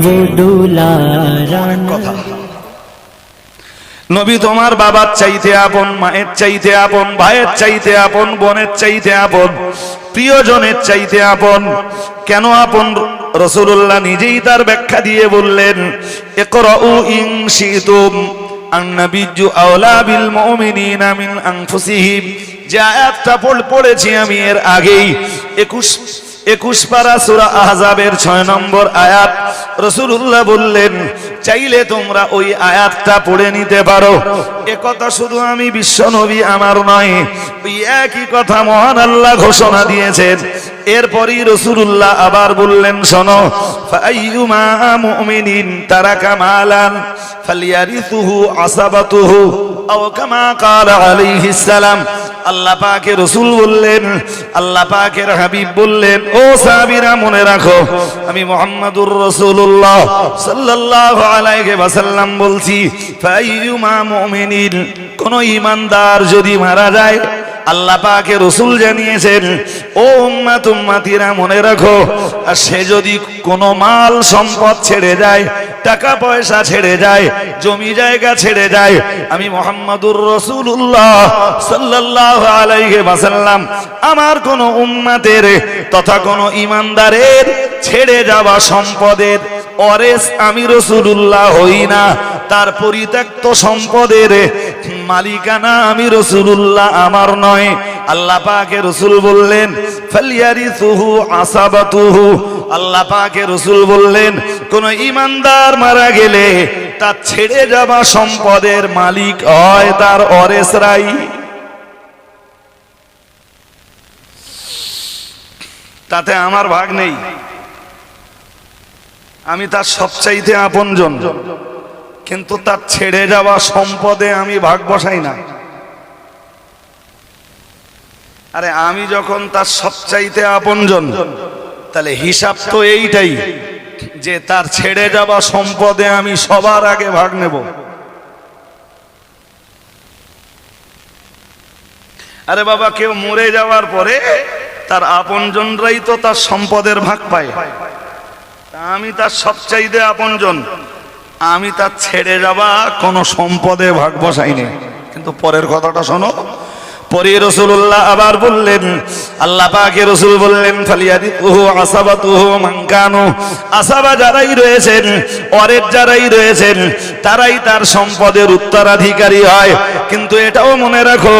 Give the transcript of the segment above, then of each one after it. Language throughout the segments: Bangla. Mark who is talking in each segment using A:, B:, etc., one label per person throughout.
A: वो दुलाराना।
B: নবী তোমার বাবার চাইতে আপন, মায়ের চাইতে আপন, ভাইয়ের চাইতে আপন, বোনের চাইতে আপন, প্রিয়জনের চাইতে আপন। কেন আপন? রাসূলুল্লাহ নিজেই তার ব্যাখ্যা দিয়ে বললেন, ইকরাউ ইন শিতুম আন-নাবিয়্যু আওলা বিল মুমিনিনা মিন আনফুসিহিম। যে আয়াতটা পড়েছি আমি এর আগেই, 21 পারা সূরা আহজাবের 6 নম্বর আয়াত। রাসূলুল্লাহ বললেন, চাইলে তোমরা ওই আয়াতটা পড়ে নিতে পারো। এ কথা শুধু আমি বিশ্বনবী আমার নয়, ওই একই কথা মহান আল্লাহ ঘোষণা দিয়েছেন। এরপরই রাসূলুল্লাহ আবার বললেন, শোনো, ফাআইয়ুমা মুমিনিন তারাকা মালান ফালিয়ারিসুহু আসাবাতুহু আও কামা ক্বালা আলাইহিস সালাম। আল্লাহ পাকের রাসূল বললেন, আল্লাহ পাকের হাবিব বললেন, ও সাহাবীরা মনে রাখো, আমি মুহাম্মাদুর রাসূলুল্লাহ সাল্লাল্লাহু আলাইহি ওয়াসাল্লাম বলছি, ফাআইয়ুমা মুমিনিন, কোন ঈমানদার যদি মারা যায়, আল্লাহ পাকের রাসূল জানিয়েছেন, ও উম্মত উম্মতিরা মনে রাখো, আর সে যদি কোনো মাল সম্পদ ছেড়ে যায়, টাকা পয়সা ছেড়ে যায়, জমি জায়গা ছেড়ে যায়, আমি মুহাম্মাদুর রাসূলুল্লাহ সাল্লাল্লাহু আলাইহি ওয়াসাল্লাম আমার কোন উম্মতের তথা কোন ঈমানদারের ছেড়ে যাওয়া সম্পদের ওয়ারিস আমি রাসূলুল্লাহ হই না। তার পরিত্যক্ত সম্পদের মালিকানা আমি রাসূলুল্লাহ আমার নয়। আল্লাহ পাকের রাসূল বললেন, ফালিয়ারিসুহু আসাবাতুহু। আল্লাহ পাকের রাসূল বললেন, কোন ঈমানদার মারা গেলে তার ছেড়ে যাওয়া সম্পদের মালিক হয় তার ওয়ারিসরাই। তাতে আমার ভাগ নেই, আমি তার সবচাইতে আপনজন, কিন্তু তার ছেড়ে যাওয়া সম্পদে আমি ভাগ বসাই না। আরে আমি যখন তার সবচাইতে আপনজন, তাহলে হিসাব তো এইটাই যে তার ছেড়ে যাওয়া সম্পদে আমি সবার আগে ভাগ নেব। আরে বাবা, কেউ মরে যাওয়ার পরে তার আপনজনরাই তো তার সম্পদের ভাগ পায়। আমি তার সবচাইতে আপনজন, আমি তার ছেড়ে যাওয়া কোন সম্পদে ভাগ বসাইনি। কিন্তু পরের কথাটা শোনো, পরে রাসূলুল্লাহ আবার বললেন, আল্লাহ পাকের রাসূল বললেন, ফালিয়ারিসুহু আসাবাতুহু মান কানু। আসাবা যারাই রয়েছেন, ওয়ারিস যারাই রয়েছেন, তারাই তার সম্পদের উত্তরাধিকারী হয়। কিন্তু এটাও মনে রাখো,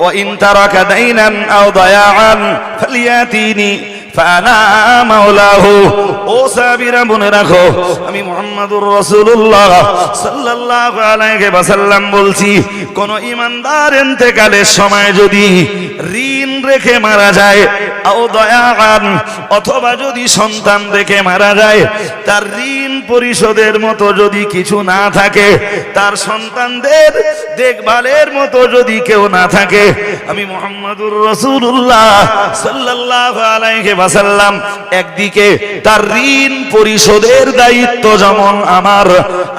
B: ওয়া ইন তারাকা দাইনান আও দায়াআন ফালিয়াতিনি ফানা মাওলাহু। ও সাহাবীরা মনে রাখো, আমি মুহাম্মাদুর রাসূলুল্লাহ সাল্লাল্লাহু আলাইহি ওয়াসাল্লাম বলছি, কোন ঈমানদার ইন্তেকালের সময় যদি ঋণ রেখে মারা যায়, আও দায়াআন, অথবা যদি সন্তান রেখে মারা যায়, তার ঋণ পরিশোধের মতো যদি কিছু না থাকে, তার সন্তানদের দেখভালের মতো যদি কেউ না থাকে, আমি মুহাম্মাদুর রাসূলুল্লাহ সাল্লাল্লাহু আলাইহি ওয়াসাল্লাম একদিকে তার ঋণ পরিশোধের দায়িত্ব যেমন আমার,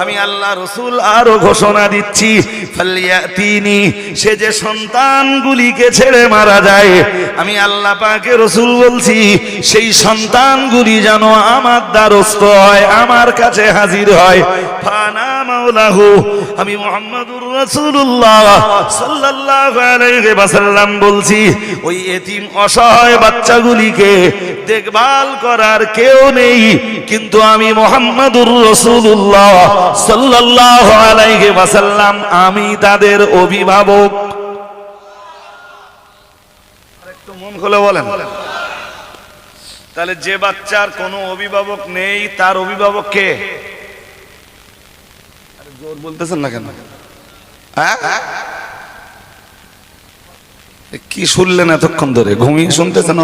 B: আমি আল্লাহ রাসূল আরো ঘোষণা দিচ্ছি, ফালিয়াতিনি, সে যে সন্তানগুলিকে ছেড়ে মারা যায়, আমি আল্লাহ পাকের রাসূল বলছি, সেই সন্তানগুলি যেন আমার দ্বারস্থ হয়, আমার কাছে হাজির হয়। ফানা মাওলাহু, আমি মুহাম্মাদুর রাসূলুল্লাহ সাল্লাল্লাহু আলাইহি ওয়াসাল্লাম বলছি, ওই এতিম অসহায় বাচ্চাগুলিকে দেখভাল করার কেউ নেই, কিন্তু আমি মুহাম্মাদুর রাসূলুল্লাহ সাল্লাল্লাহু আলাইহি ওয়াসাল্লাম আমি তাদের অভিভাবক। একটু মন খুলে বলেন, তাহলে যে বাচ্চার কোনো অভিভাবক নেই তার অভিভাবক কে? আরে জোর বলতেছেন না কেন? কি শুনলেন এতক্ষণ ধরে? ঘুমিয়ে শুনতেছেন?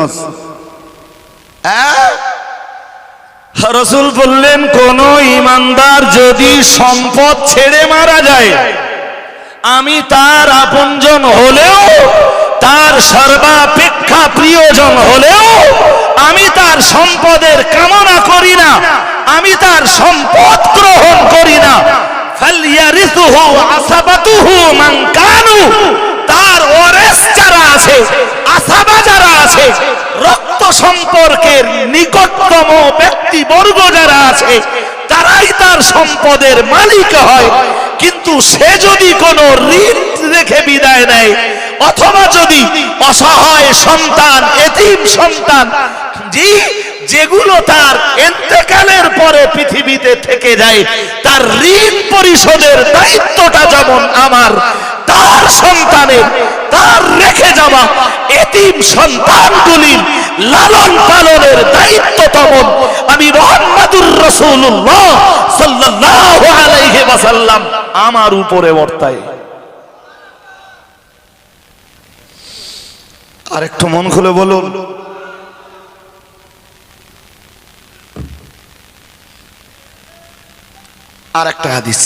B: রাসূল বললেন, কোন ঈমানদার যদি সম্পদ ছেড়ে মারা যায়, আমি তার আপনজন হলেও, তার সর্বাপেক্ষা প্রিয়জন হলেও আমি তার সম্পদের কামনা করি না, আমি তার সম্পদ গ্রহণ করি না। ফালিয়ারিসুহু আসাবাতুহু মান কানু, তার ওয়ারিস যারা আছে, আসাবা যারা আছে, রক্ত সম্পর্কের নিকটতম ব্যক্তিবর্গ যারা আছে, তারাই তার সম্পদের মালিক হয়। কিন্তু সে যদি কোনো ঋণ রেখে বিদায় নেয়, অথবা যদি অসহায় সন্তান, এতিম সন্তান, যেগুলো তার ইন্তেকালের পরে পৃথিবীতে থেকে যায়, তার ঋণ পরিশোধের দায়িত্বটা যেমন আমার, তার সন্তানের, তার রেখে যাওয়া এতিম সন্তানগুলির লালন পালনের দায়িত্ব তেমন আমি মুহাম্মাদুর রাসূলুল্লাহ সাল্লাল্লাহু আলাইহি ওয়াসাল্লাম আমার উপরে বর্তায়। আর একটু মন খুলে বলুন, আর একটা হাদিস,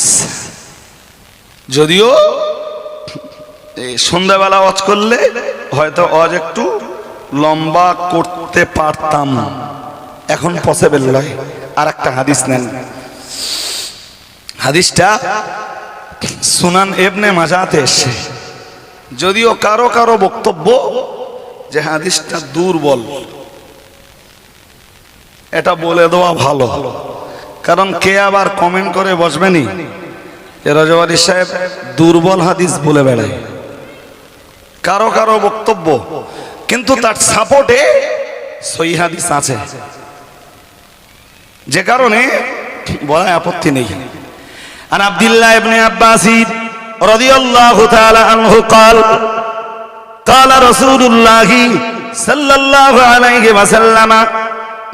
B: যদিও এই সন্ধ্যাবেলা ওয়াজ করলে হয়তো ওয়াজ একটু লম্বা করতে পারতাম, এখন পসিবল নয়। আর একটা হাদিস নেন, হাদিসটা সুনান ইবনে মাজাতে এসেছে। যদিও কারো কারো বক্তব্য যে হাদিসটা দুর্বল, এটা বলে দেওয়া ভালো, কারণ কে আবার কমেন্ট করে বসবেনি রাজা আলী সাহেব দুর্বল হাদিস বলে বেড়ায়। কারো কারো বক্তব্য, কিন্তু তার সাপোর্টে সহিহ হাদিস আছে, যে কারণে বলায় আপত্তি নেই। আন আব্দুল্লাহ ইবনে আব্বাস রাদিয়াল্লাহু তাআলা আনহু قال قال رسول الله صلى الله عليه وسلم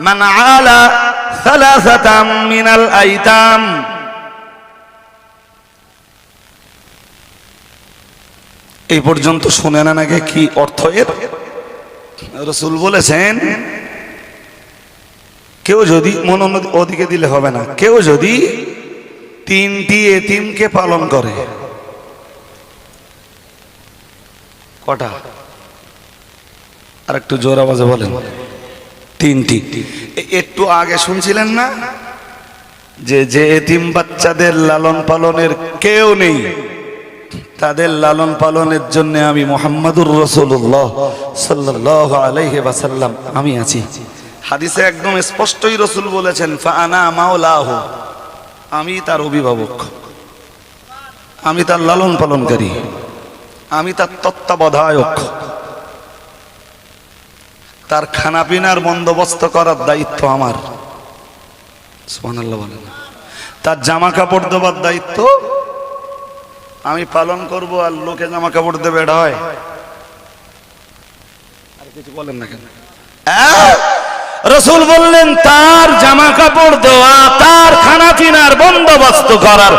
B: من عال ثلاثة من الأيتام এই পর্যন্ত শুনে না নাকি কি অর্থ এর? রাসূল বলেছেন, কেউ যদি, মন ওদিকে দিলে হবে না, কেউ যদি তিনটি এতিমকে পালন করে, কটা? আর একটু জোর আওয়াজে বলেন। তিনটি। একটু আগে শুনছিলেন না যে যে এতিম বাচ্চাদের লালন পালনের কেউ নেই, তাদের লালন পালনের জন্য আমি মুহাম্মাদুর রাসূলুল্লাহ সাল্লাল্লাহু আলাইহি ওয়াসাল্লাম আমি আছি। হাদিসে একদম স্পষ্টই রাসূল বলেছেন, ফাআনা মাওলাহু, আমি তার অভিভাবক, আমি তার লালন পালনকারী, আমি তার তত্ত্বাবধায়ক, তার খানাপিনার বন্দোবস্ত করার দায়িত্ব আমার। সুবহানাল্লাহ বলেন। তার জামা কাপড় দেওয়ার দায়িত্ব আমি পালন করব, আর লোকে জামা কাপড় দেবে এটা হয়? আর কিছু বলেন না কেন? রাসূল বললেন তার জামা কাপড় দেওয়া, তার খানাপিনার বন্দোবস্ত করার,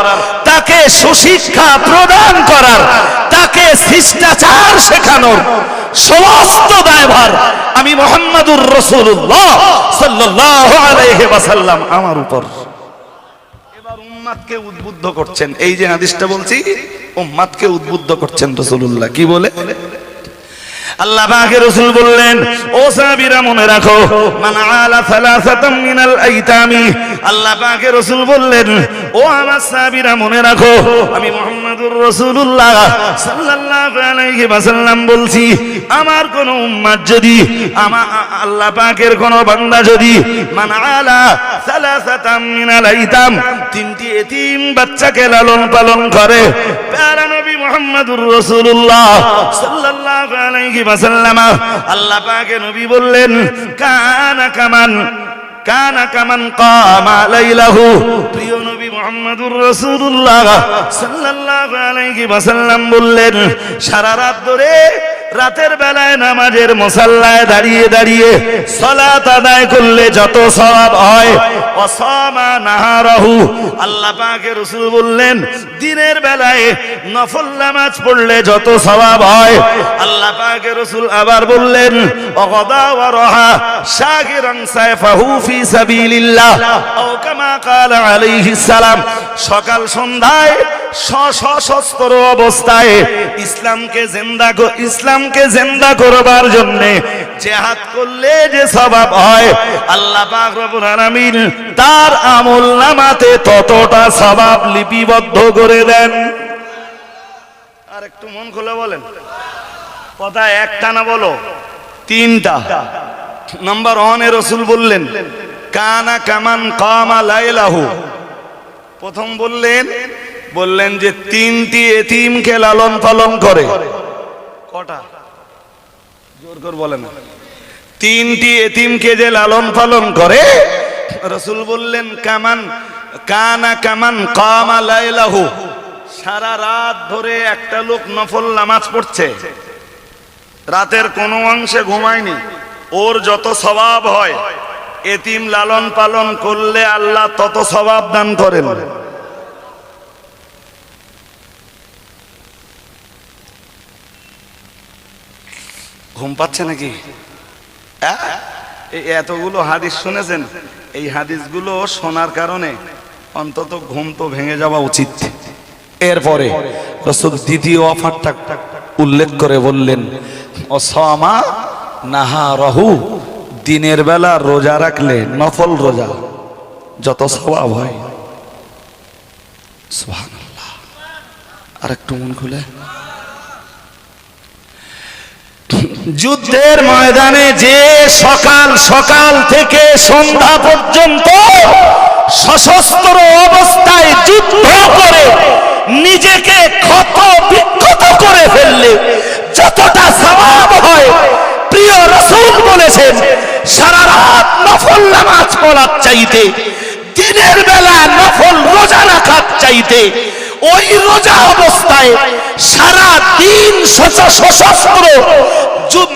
B: তাকে সুশিক্ষা প্রদান করার, তাকে শিষ্টাচার শেখানোর সমস্ত দায়ভার আমি মুহাম্মাদুর রাসূলুল্লাহ সাল্লাল্লাহু আলাইহি ওয়াসাল্লাম আমার উপর। এবার উম্মতকে উদ্বুদ্ধ করছেন, এই যে হাদিসটা বলছি, উম্মতকে উদ্বুদ্ধ করছেন রাসূলুল্লাহ কি বলে? আল্লাহ পাকের রাসূল বললেন, ও সাহাবীরা মনে রাখো, মান আলা সালাসাতাম মিনাল আইতামি, আল্লাহ পাকের রাসূল বললেন, ও আমার সাহাবীরা মনে রাখো, আমি মুহাম্মাদুর রাসূলুল্লাহ সাল্লাল্লাহু আলাইহি ওয়াসাল্লাম বলছি, আমার কোন উম্মত যদি, আল্লাহ পাকের কোন বান্দা যদি মান আলা সালাসাতাম মিনাল আইতাম, তিনটি এতিম বাচ্চাকে লালন পালন করে, প্যারা নবী মুহাম্মাদুর রাসূলুল্লাহ সাল্লাল্লাহু আলাইহি ওয়াসাল্লাম আল্লাহ পাকের নবী বললেন, কানা কামান কামা লাইলাহু, প্রিয় নবী মুহাম্মাদুর রাসূলুল্লাহ সাল্লাল্লাহু আলাইহি ওয়াসাল্লাম বললেন, সারা রাত ধরে রাতের বেলায় নামাজের মুসাল্লায় দাঁড়িয়ে দাঁড়িয়ে সালাত আদায় করলে যত সওয়াব হয়, ওয়াসামা নাহারাহু, আল্লাহ পাকের রাসূল বললেন, দিনের বেলায় নফল নামাজ পড়লে যত সওয়াব হয়। আল্লাহ পাকের রাসূল আবার বললেন, ওয়াগদা ওয়া রাহা শাকিরান সাইফাহু ফি সাবিলিল্লাহ, আও কামা ক্বালা আলাইহিস সালাম, সকাল সন্ধ্যায় সশস্ত্র অবস্থায় ইসলামকে জিন্দা করবার জন্য জিহাদ করলে যে সওয়াব হয়, আল্লাহ পাক রব্বুল আলামিন তার আমলনামাতে ততটা সওয়াব লিপিবদ্ধ করে দেন। আরেকটু একটু মন খুলে বলেন, কথা একটা না বলো তিনটা। নাম্বার 1 এ রাসূল বললেন কানা কামান কামা লাইলাহু। প্রথম বললেন যে 3টি এতিমকে লালন পালন করে। কটা? জোর করে বলেন। 3টি এতিমকে যে লালন পালন করে, রাসূল বললেন কানা কামান কামা লাইলাহু। সারা রাত ধরে একটা লোক নফল নামাজ পড়ছে, রাতের কোনো অংশে ঘুমায়নি, ওর যত সওয়াব হয় এতিম লালন পালন করলে আল্লাহ তত সওয়াব দান করেন। ঘুম পাচ্ছে নাকি? এতগুলো হাদিস শুনেছেন, এই হাদিসগুলো শোনার কারণে অন্তত ঘুম তো ভেঙে যাওয়া উচিত। এরপরে রাসূল দ্বিতীয় অফারটা উল্লেখ করে বললেন অসামা নাহারাহু। দিনের বেলা রোজা রাখলে, নফল রোজা, যত সওয়াব হয়। সুবহানাল্লাহ। আর একটু মন খুলে। যুদ্ধের ময়দানে যে সকাল সকাল থেকে সন্ধ্যা পর্যন্ত সশস্ত্র অবস্থায় যুদ্ধ করে নিজেকে ক্ষত বিক্ষত করে ফেললে যতটা সওয়াব হয়, প্রিয় রাসূল বলেছেন সারা রাত নফল নামাজ পড়ার চাইতে, দিনের বেলা নফল রোজা রাখার চাইতে, ওই রোজা অবস্থায় সারা দিন সশস্ত্র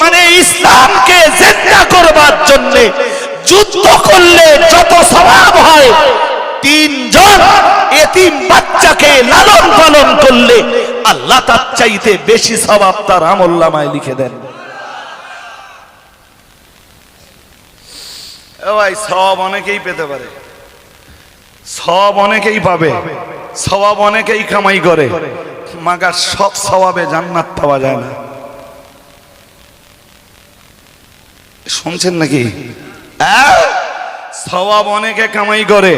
B: মানে ইসলামকে জিন্দা করবার জন্য যুদ্ধ করলে যত সওয়াব হয়, 3 জন এতিম বাচ্চাকে লালন পালন করলে আল্লাহ তার চাইতে বেশি সওয়াব তার আমলনামায় লিখে দেন। ভাই সওয়াব অনেকেই পেতে পারে, সওয়াব অনেকেই পাবে, সওয়াব অনেকেই কামাই করে, মাগার সব সওয়াবে জান্নাত পাওয়া যায় না। শুনছেন নাকি? সওয়াব অনেকে কামাই করে,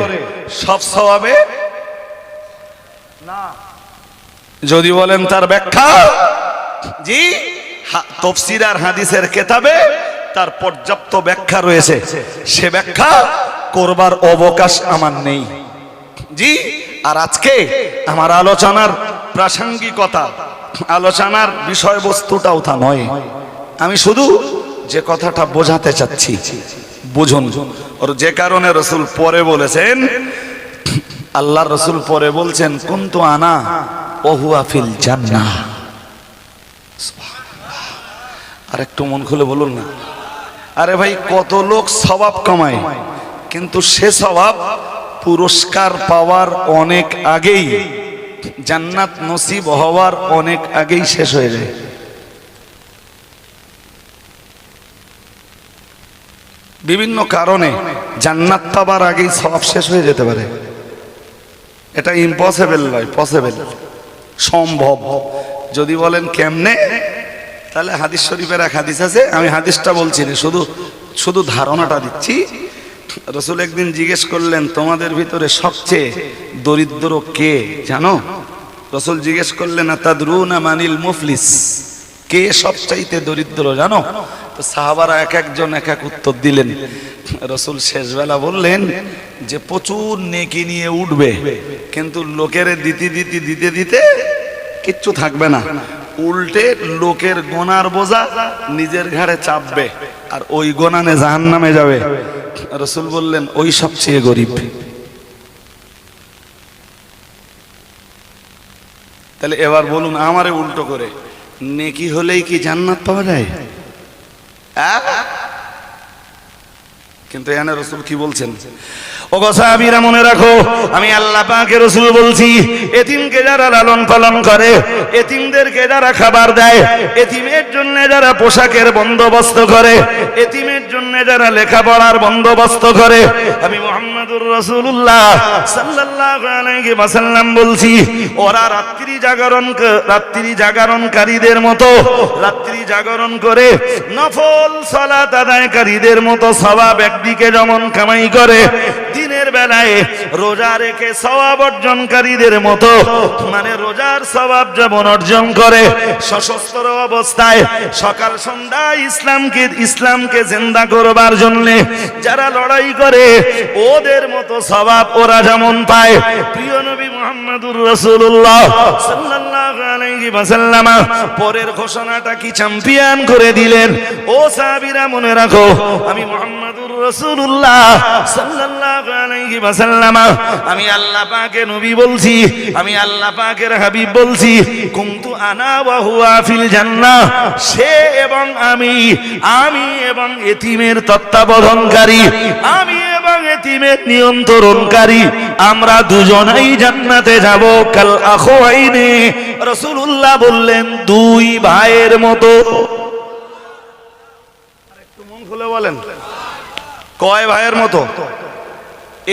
B: সব সওয়াবে না। যদি বলেন তার ব্যাখ্যা, জি তাফসীর আর হাদিসের কিতাবে তার পর্যাপ্ত ব্যাখ্যা রয়েছে, সে ব্যাখ্যা করবার অবকাশ আমার নেই। জি আর আজকে আমার আলোচনার প্রাসঙ্গিকতা, আলোচনার বিষয়বস্তুটাও তা নয়। আমি শুধু যে কথাটা বোঝাতে চাচ্ছি বুঝুন। ওর যে কারণে রাসূল পরে বলেছেন, আল্লাহর রাসূল পরে বলছেন কুনতু আনা ওয়া হুয়া ফিল জান্নাহ। সুবহানাল্লাহ। আর একটু মন খুলে বলুন না। আরে ভাই কত লোক সওয়াব কামায়, কিন্তু সে সওয়াব পুরস্কার পাওয়ার অনেক আগেই, জান্নাত নসিব হওয়ার অনেক আগেই শেষ হয়ে যায়। বিভিন্ন কারণে জান্নাত পাবার আগেই সওয়াব শেষ হয়ে যেতে পারে। এটা ইম্পসিবল নয়, পসিবল, সম্ভব। যদি বলেন কেমনে, তাহলে হাদিস শরীফের এক হাদিস আছে, আমি হাদিসটা বলছি না, শুধু ধারণাটা দিচ্ছি। রাসূল একদিন জিজ্ঞেস করলেন তোমাদের ভিতরে সবচেয়ে দরিদ্র কে জানো? রাসূল জিজ্ঞেস করলেন আতাদরুনা মানিল মুফলিস, কে সবচাইতে দরিদ্র জানো? তো সাহাবারা এক একজন এক এক উত্তর দিলেন। রাসূল শেষবেলা বললেন যে প্রচুর নেকি নিয়ে উঠবে, কিন্তু লোকের দিতে দিতে কিচ্ছু থাকবে না, উল্টে লোকের গোনার বোঝা নিজের ঘাড়ে চাপবে, আর ওই গোনানে জাহান্নামে যাবে। রাসূল বললেন ওই সবচেয়ে গরিব। তাহলে এবার বলুন আমারে উল্টো করে, নেকি হলেই কি জান্নাত পাওয়া যায়? কিন্তু এখানে রাসূল কি বলছেন? ওগো সাহাবীরা মনে রাখো, আমি আল্লাহ পাকের রাসূল বলছি, এতিমকে যারা লালন পালন করে, এতিমদেরকে যারা খাবার দেয়, এতিমের জন্য যারা পোশাকের বন্দোবস্ত করে, এতিমের জন্য যারা লেখাপড়ার বন্দোবস্ত করে, আমি মুহাম্মদুর রাসূলুল্লাহ সাল্লাল্লাহু আলাইহি ওয়াসাল্লাম বলছি, ওরা রাত্রি জাগরণকারীদের মতো রাত্রি জাগরণ করে নফল সালাত আদায়কারীদের মতো সওয়াব একদিকে যেমন কামাই করে, দিনের বেলায় রোজা রেখে সওয়াব অর্জনকারীদের মতো, মানে রোজার সওয়াব যেমন অর্জন করে সশস্ত্র অবস্থায় সকাল সন্ধ্যা ইসলামকে জিন্দা করবার জন্য যারা লড়াই করে ওদের মতো সওয়াব ওরা যেমন পায়। প্রিয় নবী মুহাম্মদুর রাসূলুল্লাহ সাল্লাল্লাহু আলাইহি ওয়াসাল্লাম পরের ঘোষণাটা কি চ্যাম্পিয়ন করে দিলেন। ও সাহাবীরা মনে রাখো, আমি মুহাম্মদুর রাসূলুল্লাহ সাল্লাল্লাহু আলাইহি ওয়াসাল্লাম আমি আল্লাহ পাকের নবী বলছি, আমি আল্লাহ পাকের হাবিব বলছি, কুনতু আনা ওয়া হুয়া ফিল জান্নাহ, সে এবং আমি এবং এতিমের তত্ত্বাবধানকারী, আমি এবং এতিমের নিয়ন্ত্রণকারী, আমরা দুজনেই জান্নাতে যাব। কাল আখওয়াইনি, রাসূলুল্লাহ বললেন দুই ভাইয়ের মতো। একটু মন খুলে বলেন, কয় ভাইয়ের মতো?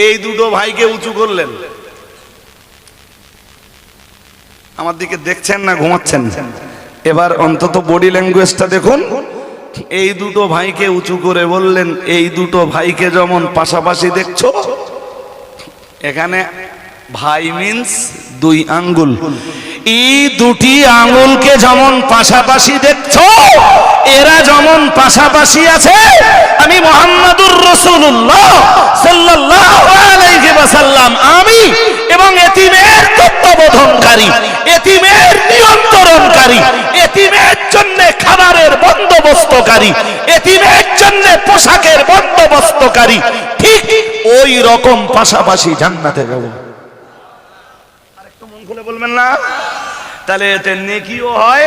B: এই দুটো ভাইকে উঁচু করলেন। আমার দিকে দেখছেন না ঘুমাচ্ছেন? এবার অন্তত বডি ল্যাঙ্গুয়েজটা দেখুন। এই দুটো ভাইকে উঁচু করে বললেন, এই দুটো ভাইকে যেমন পাশাপাশি দেখছো, এখানে ভাই মিন্স দুই আঙ্গুল, এই দুটি আঙ্গুলকে যেমন পাশাপাশি দেখছো, এরা যেমন পাশাপাশি আছে, আমি মুহাম্মদুর রাসূলুল্লাহ সাল্লাল্লাহু আলাইহি ওয়াসাল্লাম আমি এবং এতিমের তত্ত্বাবধানকারী, এতিমের নিয়ন্ত্রণকারী, এতিমের জন্য খাবারের বন্দোবস্তকারী, এতিমের জন্য পোশাকের বন্দোবস্তকারী, ঠিক ওই রকম পাশাপাশি জান্নাতে যাব। আরেকটু মন খুলে বলবেন না? তাহলে এতে নেকিও হয়,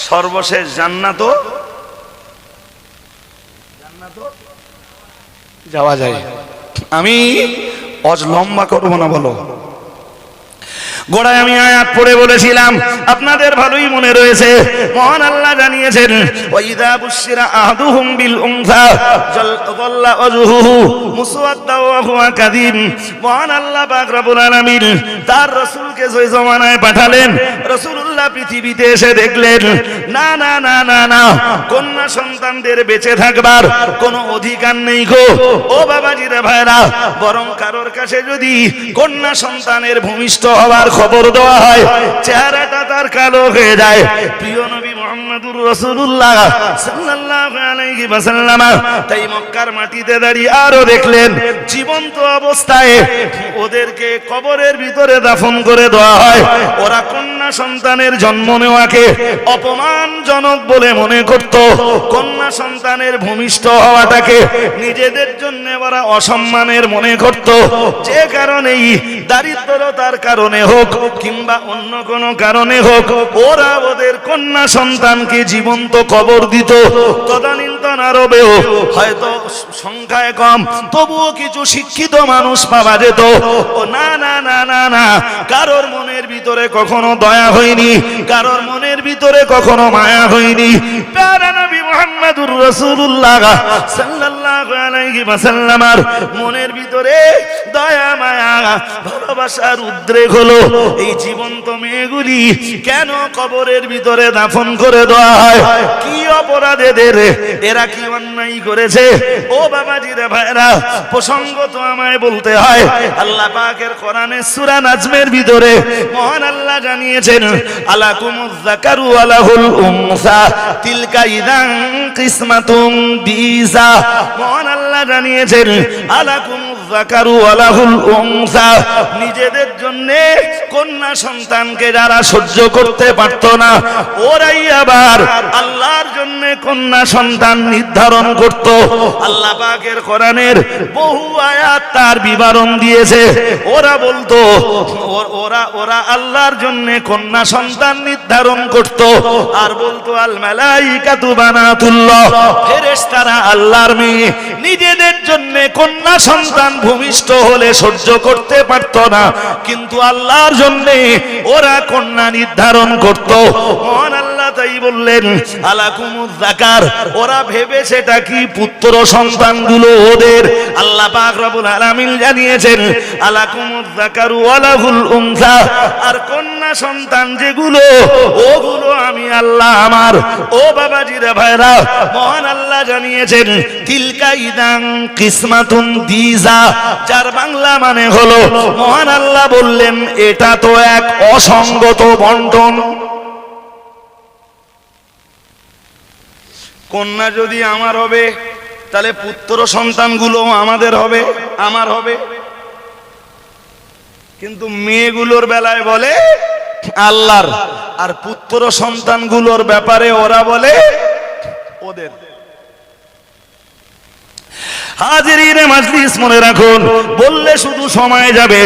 B: সর্বশেষ জান্নাতও যাওয়া যায়। আমি আজ লম্বা করব না, বলো গোড়ায় আমি আয়াত পড়ে বলেছিলাম, আপনাদের ভালোই মনে রয়েছে। মহান আল্লাহ জানিয়েছেন, ওয়াইদা বুশিরা আহাদুহুম বিল উনসা যাল্লা ওয়াজহুহু মুসওয়াদ্দা ওয়া হুয়া কাযীম। মহান আল্লাহ পাক রব্বুল আলামিন তার রাসূলকে ওই জমানায় পাঠালেন। রাসূলুল্লাহ পৃথিবীতে এসে দেখলেন না না না না না, কন্যা সন্তানদের বেঁচে থাকবার কোনো অধিকার নেই গো। ও বাবাজিরা ভাইরা, বরং কারোর কাছে যদি কন্যা সন্তানের ভূমিষ্ঠ হওয়ার খবর দেওয়া হয়, চেহারাটা তার কালো হয়ে যায়। প্রিয় নবী মুহাম্মদুর রাসূলুল্লাহ সাল্লাল্লাহু আলাইহি ওয়াসাল্লাম তাই মক্কার মাটিতে দাঁড়িয়ে আরো দেখলেন জীবন্ত অবস্থায় ওদেরকে কবরের ভিতরে দাফন করে দেওয়া হয়। ওরা কন্যা সন্তানের জন্ম নেওয়াকে অপমানজনক বলে মনে করত, কন্যা সন্তানের ভূমিষ্ঠ হওয়াটাকে নিজেদের জন্য ওরা অসম্মানের মনে করত। যে কারণেই দারিদ্রতার কারণে হোক কিংবা অন্য কোনো কারণে হোক, ওরা ওদের কন্যা সন্তানকে জীবন্ত কবর দিত। তদানীন্তন আরবেও হয়তো সংখ্যায় কম, তবুও কিছু শিক্ষিত মানুষ পাওয়া যেত। ও না না না না না, কারোর মনের ভিতরে কখনো দয়া হয়নি, কারোর মনের ভিতরে কখনো মায়া হয়নি। প্যারা নবী মুহাম্মদুর রাসূলুল্লাহ সাল্লাল্লাহু আলাইহি ওয়াসাল্লামের মনের ভিতরে দয়া মায়া ভালোবাসার উদ্রেক হলো। এই জীবন্ত মেয়েগুলি কেন কবরের ভিতরে দাফন করে দেওয়া হয়? কি অপরাধ এদের? এরা কি অন্যায় করেছে? ও বাবাজিরা ভাইরা, প্রসঙ্গত আমায় বলতে হয়, আল্লাহ পাকের কোরআনে সূরা নাজমের ভিতরে মহান আল্লাহ জানিয়েছেন, আলাকুমুজ যাকারু ওয়া লাহুল উনসা তিলকা ইযান কিসমাতুম দিজা। মহান আল্লাহ জানিয়েছেন, আলাকুমুজ যাকারু ওয়া লাহুল উনসা, নিজেদের জন্য কন্যা সন্তানকে যারা সহ্য করতে পারত না, ওরাই আবার আল্লাহর জন্য কন্যা সন্তান নির্ধারণ করত। আল্লাহ পাকের কোরআনের বহু আয়াত তার বিবরণ দিয়েছে। ওরা বলতো ওরা আল্লাহর জন্য কন্যা সন্তান নির্ধারণ করত, আর বলতো আল মালাইকাতু বানাতুল্লাহ, ফেরেশতারা আল্লাহর মেয়ে। নিজেদের জন্য কন্যা সন্তান ভূমিষ্ঠ হলে সহ্য করতে পারত না, কিন্তু আল্লাহর জন্য ওরা কন্যা নির্ধারণ করত। মহান আল্লাহ তাই বললেন আলাকুমুজ যাকার, ওরা ভেবে সেটা কি পুত্র সন্তানগুলো ওদের। আল্লাহ পাক রব্বুল আলামিন জানিয়েছেন আলাকুমুজ যাকারু ওয়া লাহুল উনসা, আর কন্যা সন্তান যেগুলো ওগুলো আমি আল্লাহ আমার। ও বাবাজিরা ভাইরা, মহান আল্লাহ জানিয়েছেন তিলকা ইদান কিসমাতুন দিজা, যার বাংলা মানে হলো মহান আল্লাহ বললেন এটা তো এক অসঙ্গত বন্টন। কন্যা যদি আমার হবে তাহলে পুত্র সন্তানগুলো আমাদের হবে, আমার হবে। কিন্তু মেয়েগুলোর বেলায় বলে আল্লাহর, আর পুত্র সন্তানগুলোর ব্যাপারে ওরা বলে ওদের। হাজিরিনে মাজলিস মনে রাখুন, বললে শুধু সময় যাবে।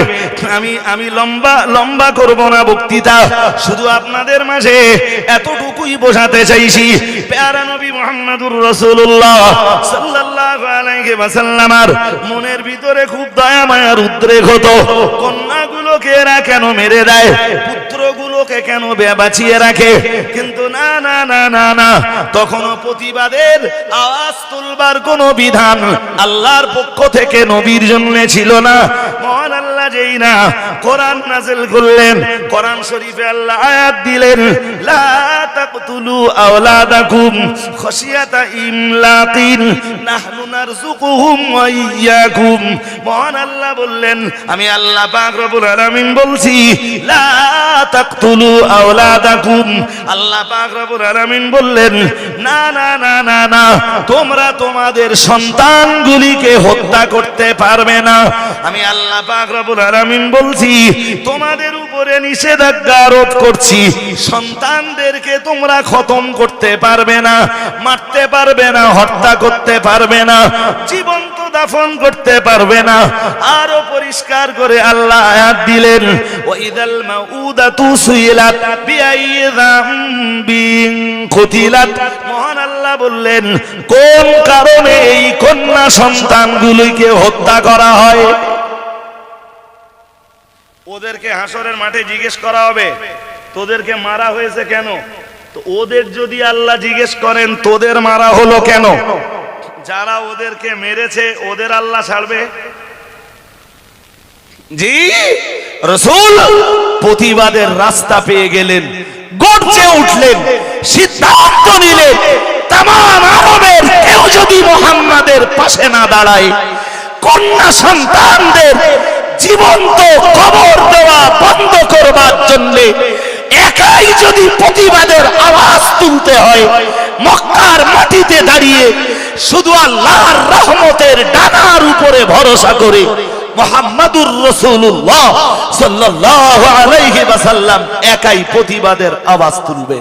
B: আমি লম্বা করব না বক্তৃতা, শুধু আপনাদের মাঝে এতটুকুই বোঝাতে চাইছি, প্যারা নবী মুহাম্মদুর রাসূলুল্লাহ সাল্লাল্লাহু আলাইহি ওয়াসাল্লামের মনের ভিতরে খুব দয়া মায়ার উদ্রেক হতো। কন্যাগুলোকে এরা কেন মেরে দেয়, পুত্রগুলোকে কেন বাঁচিয়ে রাখে? কিন্তু না না না না না, তখনও প্রতিবাদের আওয়াজ তুলবার কোনো বিধান আল্লাহর পক্ষ থেকে নবীর জন্য ছিল না। মহান আল্লাহ যেই না কোরআন নাযিল করলেন, কোরআন শরীফে আল্লাহ আয়াত দিলেন লা তাকতুলু আওলাদাকুম খাশিয়াতা ইমলাকিন নাহনু নারযুকুহুম ওয়া ইয়্যাকুম। মহান আল্লাহ বললেন, আমি আল্লাহ পাক রব্বুল আলামিন বলছি লা তাকতুলু আওলাদাকুম। আল্লাহ পাক রব্বুল আলামিন বললেন না না না না না, তোমরা তোমাদের সন্তানগুলিকে হত্যা করতে পারবে না। আমি আল্লাহ পাক রব্বুল আলামিন বলছি তোমাদের উপরে নিষেধাজ্ঞা আরোপ করছি, সন্তানদেরকে তোমরা খতম করতে পারবে না, মারতে পারবে না, হত্যা করতে পারবে না, জীবন্ত দাফন করতে পারবে না। আরো পরিষ্কার করে আল্লাহ আয়াত দিলেন ওয়াইদাল মাউদাতু সুইলাত বিআইয়ি যামবিন কুতিলাত। মহান আল্লাহ বললেন কোন কারণে এই কন্যা সন্তানগুলোকে হত্যা করা হয়। ওদেরকে হাসরের মাঠে জিজ্ঞেস করা হবে তোদেরকে মারা হয়েছে কেন? তো ওদের যদি আল্লাহ জিজ্ঞেস করেন তোদের মারা হলো কেন, যারা ওদেরকে মেরেছে ওদের আল্লাহ ছাড়বে? জি, রাসূল প্রতিবাদের রাস্তা পেয়ে গেলেন, গর্জে উঠলেন, সিদ্ধান্ত নিলেন তামাম আরবের কেউ যদি মুহাম্মাদের পাশে না দাঁড়ায়, কন্যা সন্তানদের জীবন্ত কবর দেওয়া বন্ধ করবার জন্য একাই যদি প্রতিবাদের আওয়াজ তুলতে হয়, মক্কার মাটিতে দাঁড়িয়ে শুধু আল্লাহর রহমতের ডানার উপরে ভরসা করে মুহাম্মাদুর রাসূলুল্লাহ সাল্লাল্লাহু আলাইহি ওয়াসাল্লাম একাই প্রতিবাদের আওয়াজ তুলবে।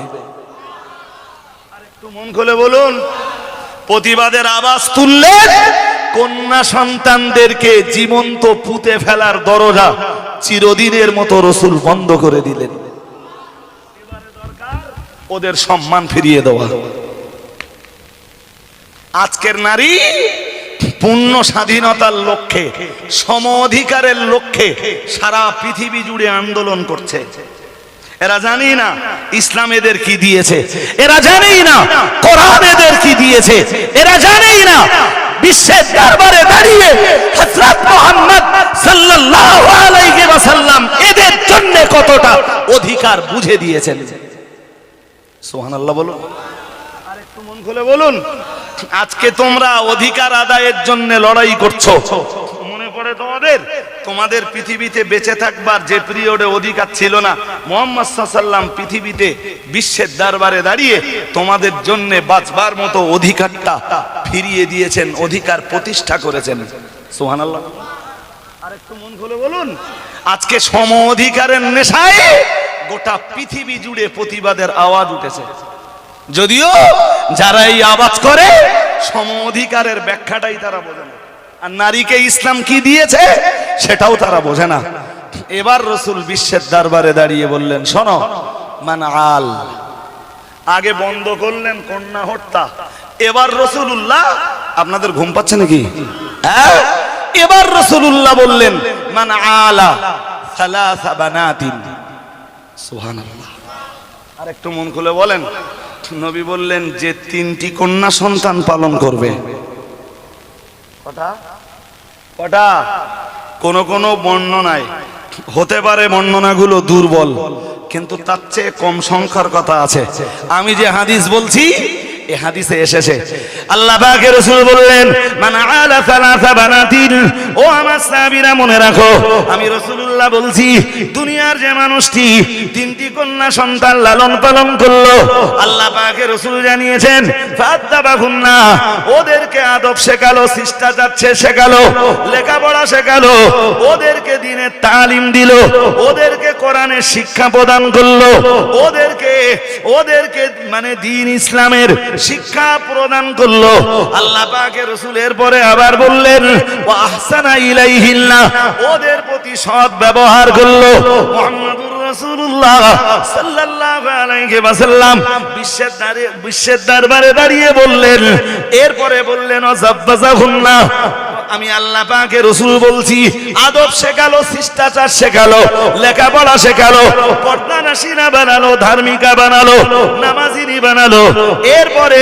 B: আরেকটু মন খুলে বলুন, প্রতিবাদের আওয়াজ তুললে কন্যা সন্তানদেরকে জীবন্ত পুঁতে ফেলার দরজা চিরদিনের মতো রাসূল বন্ধ করে দিলেন। ওদের সম্মান ফিরিয়ে দেওয়া। আজকের নারী পূর্ণ স্বাধীনতার লক্ষ্যে, সম অধিকারের লক্ষ্যে সারা পৃথিবী জুড়ে আন্দোলন করছে। এরা জানি না ইসলাম এদের কি দিয়েছে, এরা জানি না কোরআন এদের কি দিয়েছে, এরা জানি না বিশ্বের দরবারে দাঁড়িয়ে হযরত মুহাম্মদ সাল্লাল্লাহু আলাইহি ওয়াসাল্লাম এদের জন্য কতটা অধিকার বুঝে দিয়েছেন। সুবহানাল্লাহ বলুন, আরেকটু মন খুলে বলুন। আজকে তোমরা অধিকার আদায়ের জন্য লড়াই করছো, মনে পড়ে তোমাদের পৃথিবীতে বেঁচে থাকবার যে পিরিয়ডে অধিকার ছিল না, মুহাম্মদ সাল্লাল্লাহু আলাইহি ওয়াসাল্লাম পৃথিবীতে বিশ্বের দরবারে দাঁড়িয়ে তোমাদের জন্য বাঁচবার মতো অধিকারটা ফিরিয়ে দিয়েছেন, অধিকার প্রতিষ্ঠা করেছেন। সুবহানাল্লাহ, আরেকটু মন খুলে বলুন। আজকে সম অধিকারের নেশায় গোটা পৃথিবী জুড়ে প্রতিবাদের আওয়াজ উঠেছে, যদিও যারা এই আওয়াজ করে সম অধিকারের ব্যাখ্যাটাই তারা বোঝে না, আর নারীকে ইসলাম কি দিয়েছে সেটাও তারা বোঝে না। এবার রাসূল বিশ্বের দরবারে দাঁড়িয়ে বললেন, শোনো মান আল, আগে বন্ধ করলেন কন্যা হত্যা, এবার রাসূলুল্লাহ, আপনাদের ঘুম পাচ্ছে নাকি? এবার রাসূলুল্লাহ বললেন মান আলা সালাসা বানাতিন। সুবহানাল্লাহ, আর একটু মন খুলে বলেন। নবী বললেন যে 3টি কন্যা সন্তান পালন করবে। কটা? কোন কোন বর্ণনায় হতে পারে বর্ণনাগুলো দুর্বল, কিন্তু তার চেয়ে কম সংখ্যার কথা আছে। আমি যে হাদিস বলছি এই হাদিসে এসেছে, আল্লাহ পাকের রাসূল বললেন মান আলা সালাসা বানাতিন। ও আমার সাহাবীরা মনে রাখো, আমি রাসূলুল্লাহ বলছি দুনিয়ার যে মানুষটি 3টি কন্যা সন্তান লালন পালন করলো, আল্লাহ পাকের রাসূল জানিয়েছেন ফাত্তাবাহুন্না, ওদেরকে আদব শেখালো, শিষ্টাচার শেখালো, লেখাপড়া শেখালো, ওদেরকে দ্বীনের তালিম দিল, ওদেরকে কোরআনের শিক্ষা প্রদান করলো, ওদেরকে মানে দ্বীন ইসলামের শিক্ষা প্রদান করলো। আল্লাহ পাকের রাসূল এরপরে আবার বললেন ওয়া আহসানা ইলাইহিন্না, ওদের প্রতি সৎ ব্যবহার করলো। মুহাম্মাদুর রাসূলুল্লাহ সাল্লাল্লাহু আলাইহি ওয়াসাল্লাম বিশ্বের দরবারে দাঁড়িয়ে বললেন, এরপরে বললেন ওয়াজাব্বাজাহুন্না, আমি আল্লাহ পাকের রাসূল বলছি আদব শেখালো, শিষ্টাচার শেখালো, লেখাপড়া শেখালো, পর্দানাশীনা বানালো, ধার্মিকা বানালো, নামাজিনী বানালো। এরপরে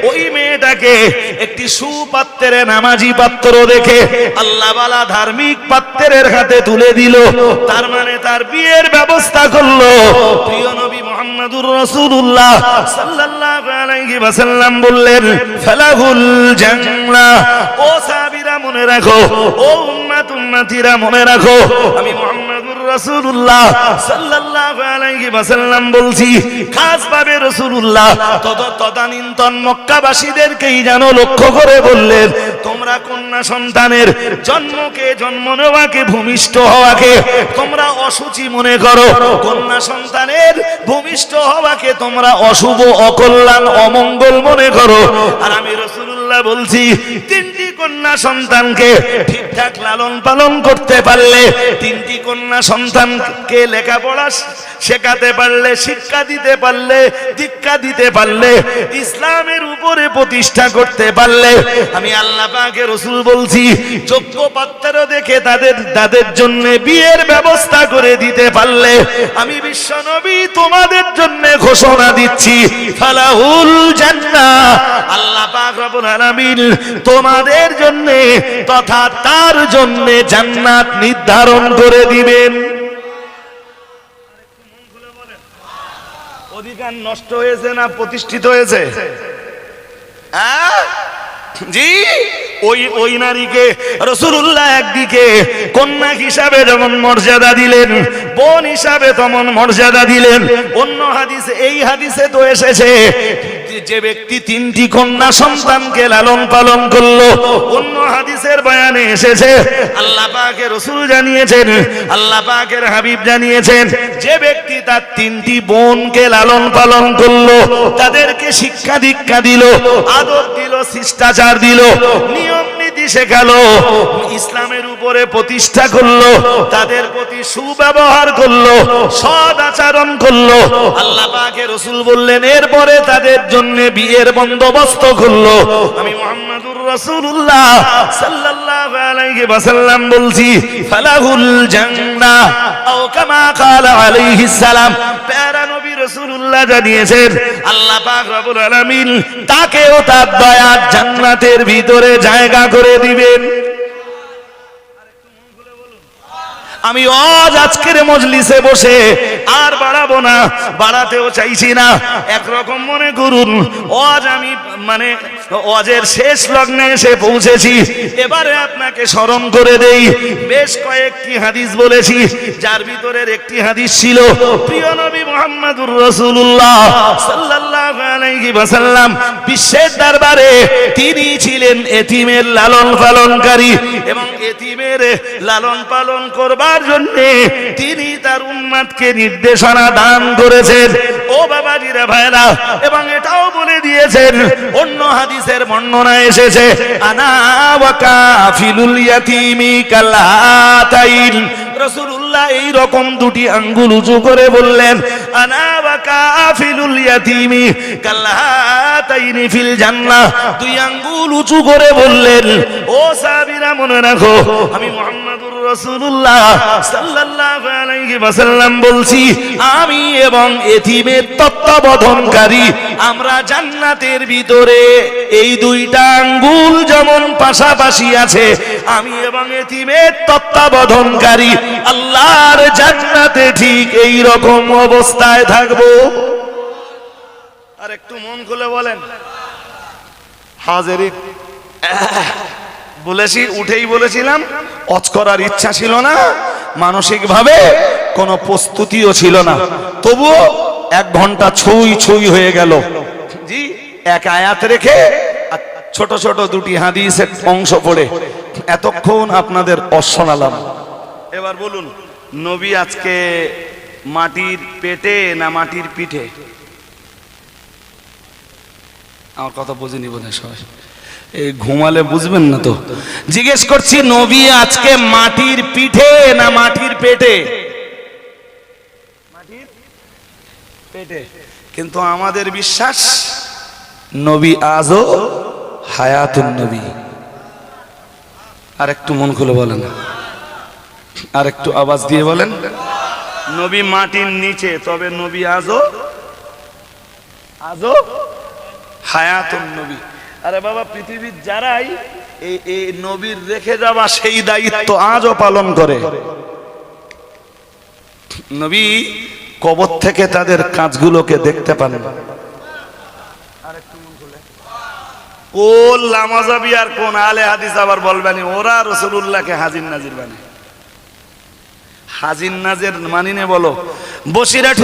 B: ওই মেয়েটাকে একটি সুপাত্রে নামাজি পাত্র দেখে আল্লাহ ওয়ালা ধার্মিক পাত্রের হাতে তুলে দিল, তার মানে তার বিয়ের ব্যবস্থা করলো। প্রিয় নবী মুহাম্মদুর রাসূলুল্লাহ সাল্লাল্লাহু আলাইহি ওয়াসাল্লাম বললেন ফালাহুল জান্নাহ। ও সাহাবীরা মনে রাখো, ও উম্মতিরা মনে রাখো, আমি মুহাম্মদুর রাসূলুল্লাহ সাল্লাল্লাহু আলাইহি ওয়াসাল্লাম বলছি খাস ভাবে রাসূলুল্লাহ তদানীন্তন মক্কাবাসীদেরকেই যেন লক্ষ্য করে বললেন, তোমরা কন্যা সন্তানের জন্ম নেওয়াকে, ভূমিষ্ঠ হওয়াকে তোমরা অসুচি মনে করো, কন্যা সন্তানের ভূমিষ্ঠ হওয়াকে তোমরা অশুভ, অকল্যাণ, অমঙ্গল মনে করো। আর আমি রাসূলুল্লাহ বলছি 3টি কন্যা সন্তানকে ঠিকঠাক লালন পালন করতে পারলে, 3টি কন্যা সন্তানকে লেখাপড়া শেখাতে পারলে, শিক্ষা দিতে পারলে, দীক্ষা দিতে পারলে, ইসলামের উপরে প্রতিষ্ঠা করতে পারলে, আমি আল্লাহ পাকের রাসূল বলছি যোগ্য পাত্র দেখে তাদের জন্য বিয়ের ব্যবস্থা করে দিতে পারলে, আমি বিশ্ব নবী তোমাদের জন্য ঘোষণা দিচ্ছি ফালাহুল জান্নাহ। আল্লাহ পাক রব্বুল আলামিন তোমাদের জন্য তথা তার জন্য জান্নাত নির্ধারণ করে দিবেন। অধিকার নষ্ট হয়েছে না প্রতিষ্ঠিত হয়েছে? জি, ওই নারীকে রাসূলুল্লাহ একদিকে কন্যা হিসাবে যেমন মর্যাদা দিলেন, বোন হিসাবে তেমন মর্যাদা দিলেন। অন্য হাদিসে, এই হাদিসে তো এসেছে যে ব্যক্তি 3টি কন্যা সন্তানকে লালন পালন করলো, অন্য হাদিসের বয়ানে এসেছে আল্লাহ পাকের রাসূল জানিয়েছেন, আল্লাহ পাকের হাবিব জানিয়েছেন যে ব্যক্তি তার 3টি বোনকে লালন পালন করলো, তাদেরকে শিক্ষা দীক্ষা দিল, আদর দিল, শিষ্টাচার দিল, নিয়ম নীতি শেখালো, ইসলামের উপরে প্রতিষ্ঠা করলো, তাদের প্রতি সুব্যবহার করলো, সৎ আচরণ করলো, আল্লাহ পাকের রাসূল বললেন এরপরে তাদের জন্য বিয়ের বন্দোবস্ত করলো। আমি মুহাম্মদুর রাসূলুল্লাহ সাল্লাল্লাহু আলাইহি ওয়াসাল্লাম বলছি ফালাহুল জান্নাহ আও কামা ক্বালা আলাইহিস সালাম। প্যারা নবী রাসূলুল্লাহ জানিয়েছেন আল্লাহ পাক রব্বুল আলামিন তাকেও তার দয়ার জান্নাতের ভিতরে জায়গা করে দিবেন। আমি আজকের মজলিসে বসে আর বাড়াবো না, বাড়াতেও চাইছি না। একরকম মনে করুন আজ আমি মানে ওয়াজের শেষ লগ্নে এসে পৌঁছেছি। এবারে আপনাকে স্মরণ করে দেই, বেশ কয়েকটি হাদিস বলেছি, যার ভিতরের একটি হাদিস ছিল প্রিয় নবী মুহাম্মদুর রাসূলুল্লাহ সাল্লাল্লাহু আলাইহি ওয়াসাল্লাম বিশ্বের দরবারে তিনি ছিলেন এতিমের লালন পালনকারী, এবং এতিমের লালন পালন করবার জন্য তিনি তার উম্মতকে নির্দেশনা দান করেছেন। ও বাবাজিরা, ভাইরা, এবং এটাও বলে দিয়েছেন, অন্য হাদিসের বর্ণনা এসেছে আনা ওয়া কাফিলুল ইয়াতীমি কালাতাইন। রাসূলুল্লাহ এই রকম 2টি আঙ্গুল উঁচু করে বললেন আনা ওয়া কাফিলুল ইয়াতীমি কালাতাইনি ফিল জান্নাহ। 2 আঙ্গুল উঁচু করে বললেন। ও সাহাবীরা মনে রাখো, আমি মুহাম্মদুর রাসূলুল্লাহ সাল্লাল্লাহু আলাইহি ওয়াসাল্লাম বলছি, আমি এবং এতিমের তত্ত্বাবধানকারী আমরা জান্নাতের ভিতরে এই দুইটা আঙ্গুল যেমন পাশাপাশি আছে, আমি এবং এতিমের তত্ত্বাবধানকারী আল্লাহর জান্নাতে ঠিক এই রকম অবস্থায় থাকবো। আর একটু মন খুলে বলেন। হাজিরিন, বলেছি, উঠেই বলেছিলাম, অজ করার ইচ্ছা ছিল না, মানসিক ভাবে কোনো প্রস্তুতিও ছিল না, তবুও 1 ঘন্টা ছুঁই ছুঁই হয়ে গেল। জি, এক আয়াত রেখে আর ছোট ছোট 2টি হাদিসের অংশ পড়ে এতক্ষণ আপনাদের শোনালাম। এবার বলুন, নবী আজকে মাটির পেটে না মাটির পিঠে? আমার কথা বুঝিনি বোধ হয় সবাই, এই ঘুমালে বুঝবেন না তো। জিজ্ঞেস করছি, নবী আজকে মাটির পিঠে না মাটির পেটে? মাটির পেটে। কিন্তু আমাদের বিশ্বাস নবী আজও হায়াতুন নবী। আর একটু মন খুলে বলেন, আর একটু আওয়াজ দিয়ে বলেন, নবী মাটির নিচে, তবে নবী আজও হায়াতুন নবী। আরে বাবা, পৃথিবীর যারাই এই নবীর রেখে যাওয়া সেই দায়িত্ব আজও পালন করে। নবী কবর থেকে তাদের কাজগুলোকে দেখতে পান। কোন লামাজাবি আর কোন আলে হাদিস আবার বলবেনি ওরা রাসূলুল্লাহকে হাজির নাজির বানায়। হাজির নাজির মানিনে বলো, বসিরহাট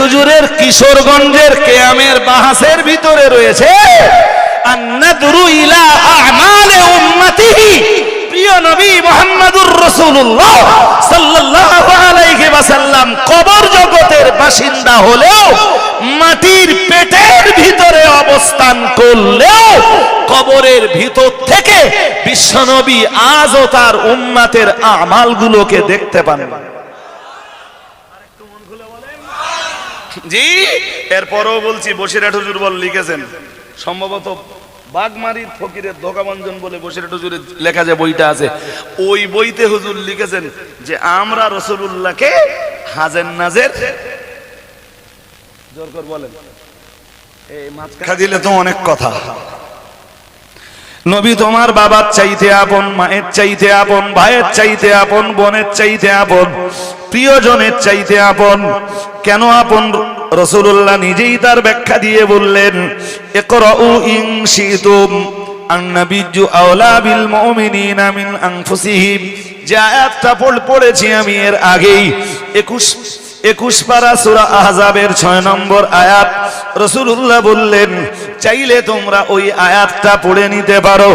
B: হুজুরের কিশোরগঞ্জের কেয়ামের বাহাসের ভিতরে রয়েছে আন-নাদরু ইলা আ'মালি উম্মতিহি। প্রিয় নবী মুহাম্মদুর রাসূলুল্লাহ সাল্লাল্লাহু আলাইহি ওয়াসাল্লাম কবর জগতের বাসিন্দা হলেও, মাটির পেটের ভিতরে অবস্থান করলেও, কবরের ভিতর থেকে বিশ্বনবী আজও তার উম্মতের আমালগুলোকে দেখতে পান। জি, এরপরও বলছি, বসিরহাট হুজুর লিখেছেন, সম্ভবত বাগমারির ফকিরের ধোকাবঞ্জন বলে বসিরহাট হুজুরের লেখা যে বইটা আছে, ওই বইতে হুজুর লিখেছেন যে আমরা রাসূলুল্লাহকে হাজের নাজের জোর করে বলেন, এই মাঝখানে দিলে তো অনেক কথা। নবী তোমার বাবার চাইতে আপন, মায়ের চাইতে আপন, ভাইয়ের চাইতে আপন, বোনের চাইতে আপন, প্রিয়জনের চাইতে আপন। কেন আপন? রাসূলুল্লাহ নিজেই তার ব্যাখ্যা দিয়ে বললেন, ইকরাউ ইন শিতুম আন-নাবিয়্যু আওলা বিল মুমিনিনা মিন আনফুসিহিম। যে আয়াতটা পড়েছি আমি এর আগেই, 21 পারা সূরা আহজাবের 6 নম্বর আয়াত। রাসূলুল্লাহ বললেন, চাইলে তোমরা ওই আয়াতটা পড়ে নিতে পারো।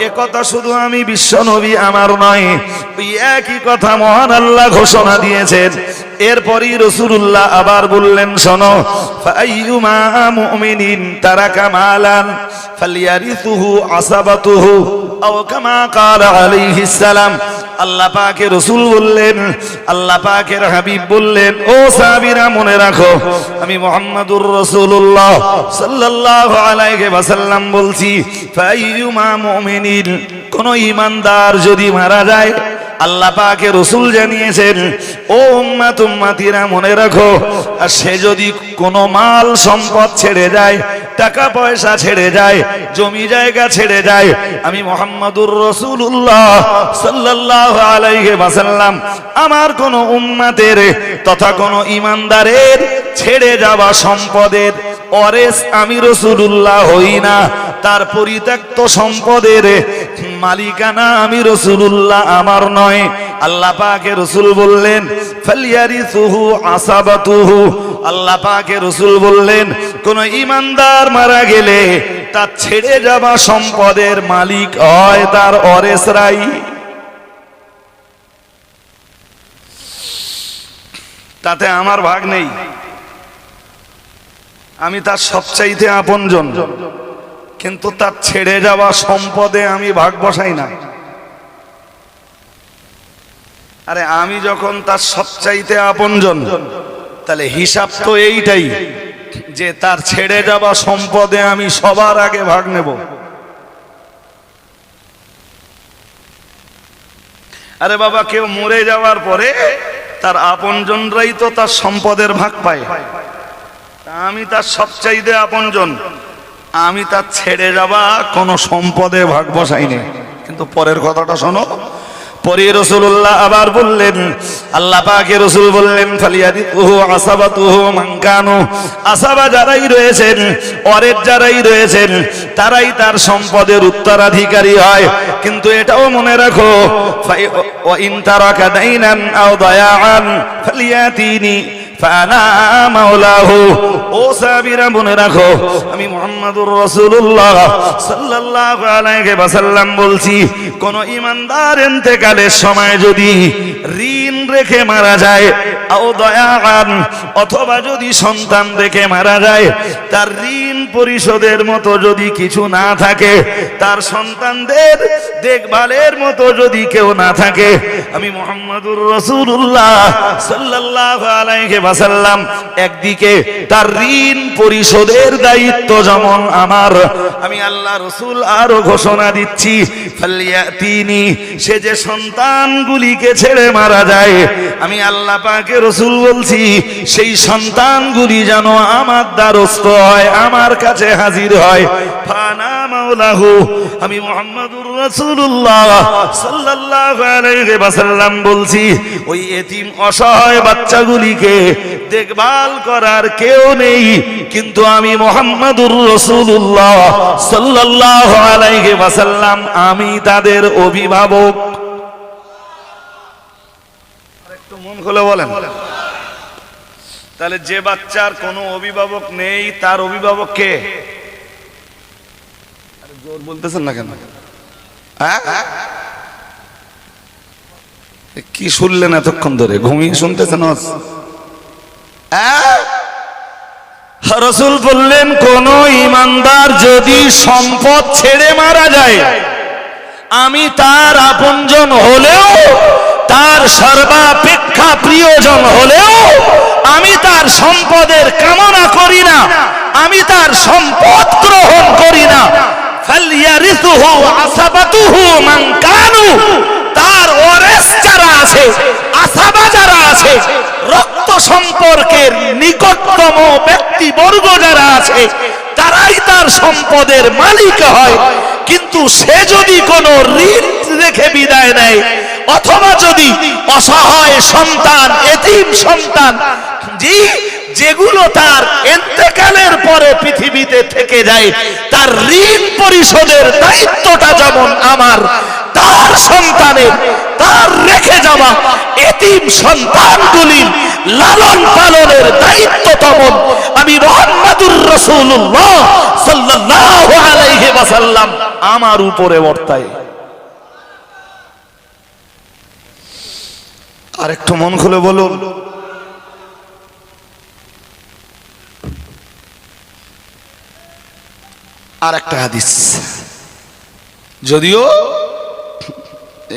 B: এ কথা শুধু আমি বিশ্বনবী আমার নয়, ওই একই কথা মহান আল্লাহ ঘোষণা দিয়েছেন। এরপরই রাসূলুল্লাহ আবার বললেন, শোনো, ফাআইয়ুমা মুমিনিন তারাকা মালান ফালিয়ারিসুহু আসাবাতুহু আও কামা ক্বালা আলাইহিস সালাম। আল্লাহ পাকের রাসূল বললেন, আল্লাহ পাকের হাবিব বললেন, ও সাহাবীরা মনে রাখো, আমি মুহাম্মদুর রাসূলুল্লাহ সাল্লাল্লাহু আলাইহি ওয়াসাল্লাম বলছি, ফাআইয়ুমা মুমিনিন, কোন ঈমানদার যদি মারা যায়, আল্লাহ পাকের রাসূল জানিয়েছেন, ও উম্মতিরা মনে রাখো, আর সে যদি কোনো মাল সম্পদ ছেড়ে যায়, টাকা পয়সা ছেড়ে যায়, জমি জায়গা ছেড়ে যায়, আমি মুহাম্মদুর রাসূলুল্লাহ সাল্লাল্লাহু আলাইহি ওয়াসাল্লাম আমার কোন উম্মতের তথা কোন ঈমানদারের ছেড়ে যাওয়া সম্পদের ওয়ারিস আমি রাসূলুল্লাহ হই না। তার পরিত্যক্ত সম্পদের মালিকানা আমি রাসূলুল্লাহ আমার নয়। আল্লাহ পাকের রাসূল বললেন, ফালিয়ারিসুহু আসাবাতুহু। আল্লাহ পাকের রাসূল বললেন, কোন ঈমানদার মারা গেলে তার ছেড়ে যাওয়া সম্পদের মালিক হয় তার ওয়ারিসরাই। তাতে আমার ভাগ নেই, আমি তার সবচাইতে আপনজন, কিন্তু তার ছেড়ে যাওয়া সম্পদে আমি ভাগ বসাই না। আরে আমি যখন তার সবচাইতে আপনজন, তাহলে হিসাব তো এইটাই যে তার ছেড়ে যাওয়া সম্পদে আমি সবার আগে ভাগ নেব। আরে বাবা, কেউ মরে যাওয়ার পরে তার আপনজনরাই তো তার সম্পদের ভাগ পায়। আমি তার সবচাইতে আপনজন, আমি তার ছেড়ে যাওয়া কোনো সম্পদে ভাগ বসাইনি। কিন্তু পরের কথাটা শোনো, পরে রাসূলুল্লাহ আবার বললেন, আল্লাহ পাকের রাসূল বললেন, ফালিয়াদিতুহু আসাবাতুহু মান কানু, আসাবা যারাই রয়েছেন, অরের যারাই রয়েছেন, তারাই তার সম্পদের উত্তরাধিকারী হয়। কিন্তু এটাও মনে রাখো, ওয়া ইন তারাকা দাইনান আও দায়াআন ফালিয়াতিনি ফানা মাওলাহু। ও সাহাবীরা মনে রাখো, আমি মুহাম্মদুর রাসূলুল্লাহ সাল্লাল্লাহু আলাইহি ওয়াসাল্লাম বলছি, কোন ঈমানদার ইন্তেকালের সময় যদি ঋণ রেখে মারা যায়, আও দয়াআন, অথবা যদি সন্তান রেখে মারা যায়, তার ঋণ পরিশোধের মতো যদি কিছু না থাকে, তার সন্তানদের দেখভালের মতো যদি কেউ না থাকে, আমি মুহাম্মদুর রাসূলুল্লাহ সাল্লাল্লাহু আলাইহি ওয়াসাল্লাম একদিকে তার ঋণ পরিশোধের দায়িত্ব যেমন আমার, আমি আল্লাহ রাসূল আরো ঘোষণা দিচ্ছি, ফালিয়াতিনি, সে যে সন্তানগুলিকে ছেড়ে মারা যায়, আমি আল্লাহ পাকের রাসূল বলছি, সেই সন্তানগুলি যেন আমার দ্বারস্থ হয়, আমার কাছে হাজির হয়। ফানা মাওলাহু, আমি মুহাম্মদুর রাসূলুল্লাহ সাল্লাল্লাহু আলাইহি ওয়াসাল্লাম বলছি, ওই এতিম অসহায় বাচ্চাগুলিকে দেখভাল করার কেউ নেই, কিন্তু আমি মুহাম্মদুর রাসূলুল্লাহ সাল্লাল্লাহু আলাইহি ওয়াসাল্লাম, আমি তাদের অভিভাবক। একটু মন খুলে বলেন, তাহলে যে বাচ্চার কোনো অভিভাবক নেই, তার অভিভাবক কে? জোর বলতেছেন না কেন? কি শুনলেন এতক্ষণ ধরে? ঘুমিয়ে শুনতেছেন? রাসূল বললেন, কোন ঈমানদার যদি সম্পদ ছেড়ে মারা যায়, আমি তার আপনজন হলেও, তার সর্বাপেক্ষা প্রিয়জন হলেও, আমি তার সম্পদের কামনা করি না, আমি তার সম্পদ গ্রহণ করি না। ফালিয়ারিসুহু আসাবাতুহু মান কানু, তার ওয়ারিস যারা আছে, আসাবা যারা আছে, রক্ত সম্পর্কের নিকটতম ব্যক্তিবর্গ যারা আছে, তারাই তার সম্পদের মালিক হয়। কিন্তু সে যদি কোনো ঋণ রেখে বিদায় নেয়, অথবা যদি অসহায় সন্তান, এতিম সন্তান, যেগুলো তার ইন্তেকালের পরে পৃথিবীতে থেকে যায়, তার ঋণ পরিশোধের দায়িত্বটা যেমন আমার, তার সন্তানের, তার রেখে যাওয়া এতিম সন্তানগুলির লালন পালনের দায়িত্ব তেমন আমি মুহাম্মদুর রাসূলুল্লাহ সাল্লাল্লাহু আলাইহি ওয়াসাল্লাম আমার উপরে বর্তায়। আর একটু মন খুলে বলুন, আর একটা হাদিস, যদিও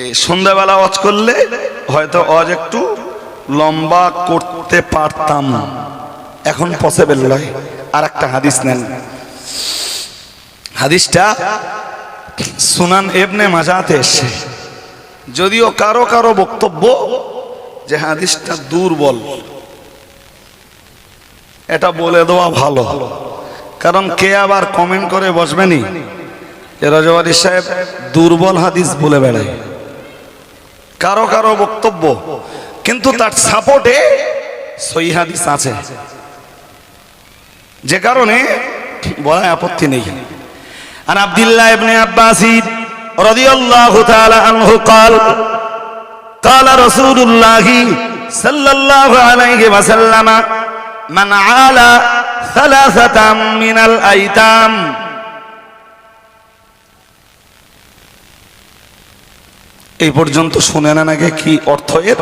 B: এই সন্ধ্যাবেলা ওয়াজ করলে হয়তো ওয়াজ একটু লম্বা করতে পারতাম, এখন পসিবল নয়। আর একটা হাদিস নেন, হাদিসটা সুনান ইবনে মাজাতে এসেছে। যদিও কারো কারো বক্তব্য যে হাদিসটা দুর্বল, এটা বলে দেওয়া ভালো, কারণ কে আবার কমেন্ট করে বসবেনি যে রাজওয়ারি সাহেব দুর্বল হাদিস বলে বেড়ায়। কারো কারো বক্তব্য, কিন্তু তার সাপোর্টে সহিহ হাদিস আছে, যে কারণে বলা আপত্তি নেই। আন আব্দুল্লাহ ইবনে আব্বাস রাদিয়াল্লাহু তাআলা আনহু قال قال رسول الله صلى الله عليه وسلم من عال ثلاثة من الأيتام, এই পর্যন্ত শুনে না নাকি কি অর্থ এর?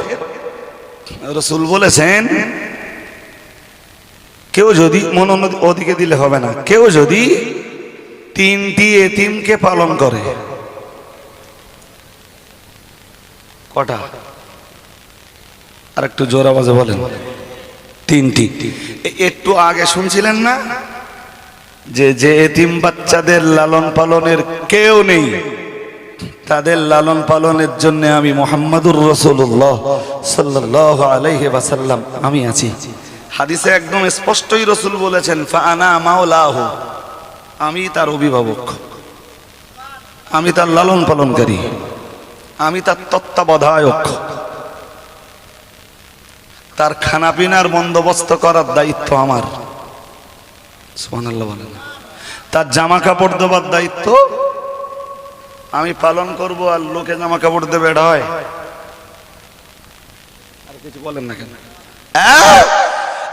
B: রাসূল বলেছেন, কেউ যদি, মন ওদিকে দিলে হবে না, কেউ যদি তিনটি এতিমকে পালন করে, কটা? আর একটু জোর আওয়াজে বলেন। তিনটি। একটু আগে শুনছিলেন না যে যে এতিম বাচ্চাদের লালন পালনের কেউ নেই, তাদের লালন পালনের জন্য আমি মুহাম্মাদুর রাসূলুল্লাহ সাল্লাল্লাহু আলাইহি ওয়াসাল্লাম আমি আছি। হাদিসে একদম স্পষ্টই রাসূল বলেছেন, ফাআনা মাওলাহু, আমি তার অভিভাবক, আমি তার লালন পালনকারী, আমি তার তত্ত্বাবধায়ক, তার খানাপিনার বন্দোবস্ত করার দায়িত্ব আমার। সুবহানাল্লাহ বলেন। তার জামা কাপড় দেওয়ার দায়িত্ব আমি পালন করব, আর লোকে জামা কাপড় দেবে এটা হয়? আর কিছু বলেন না কেন?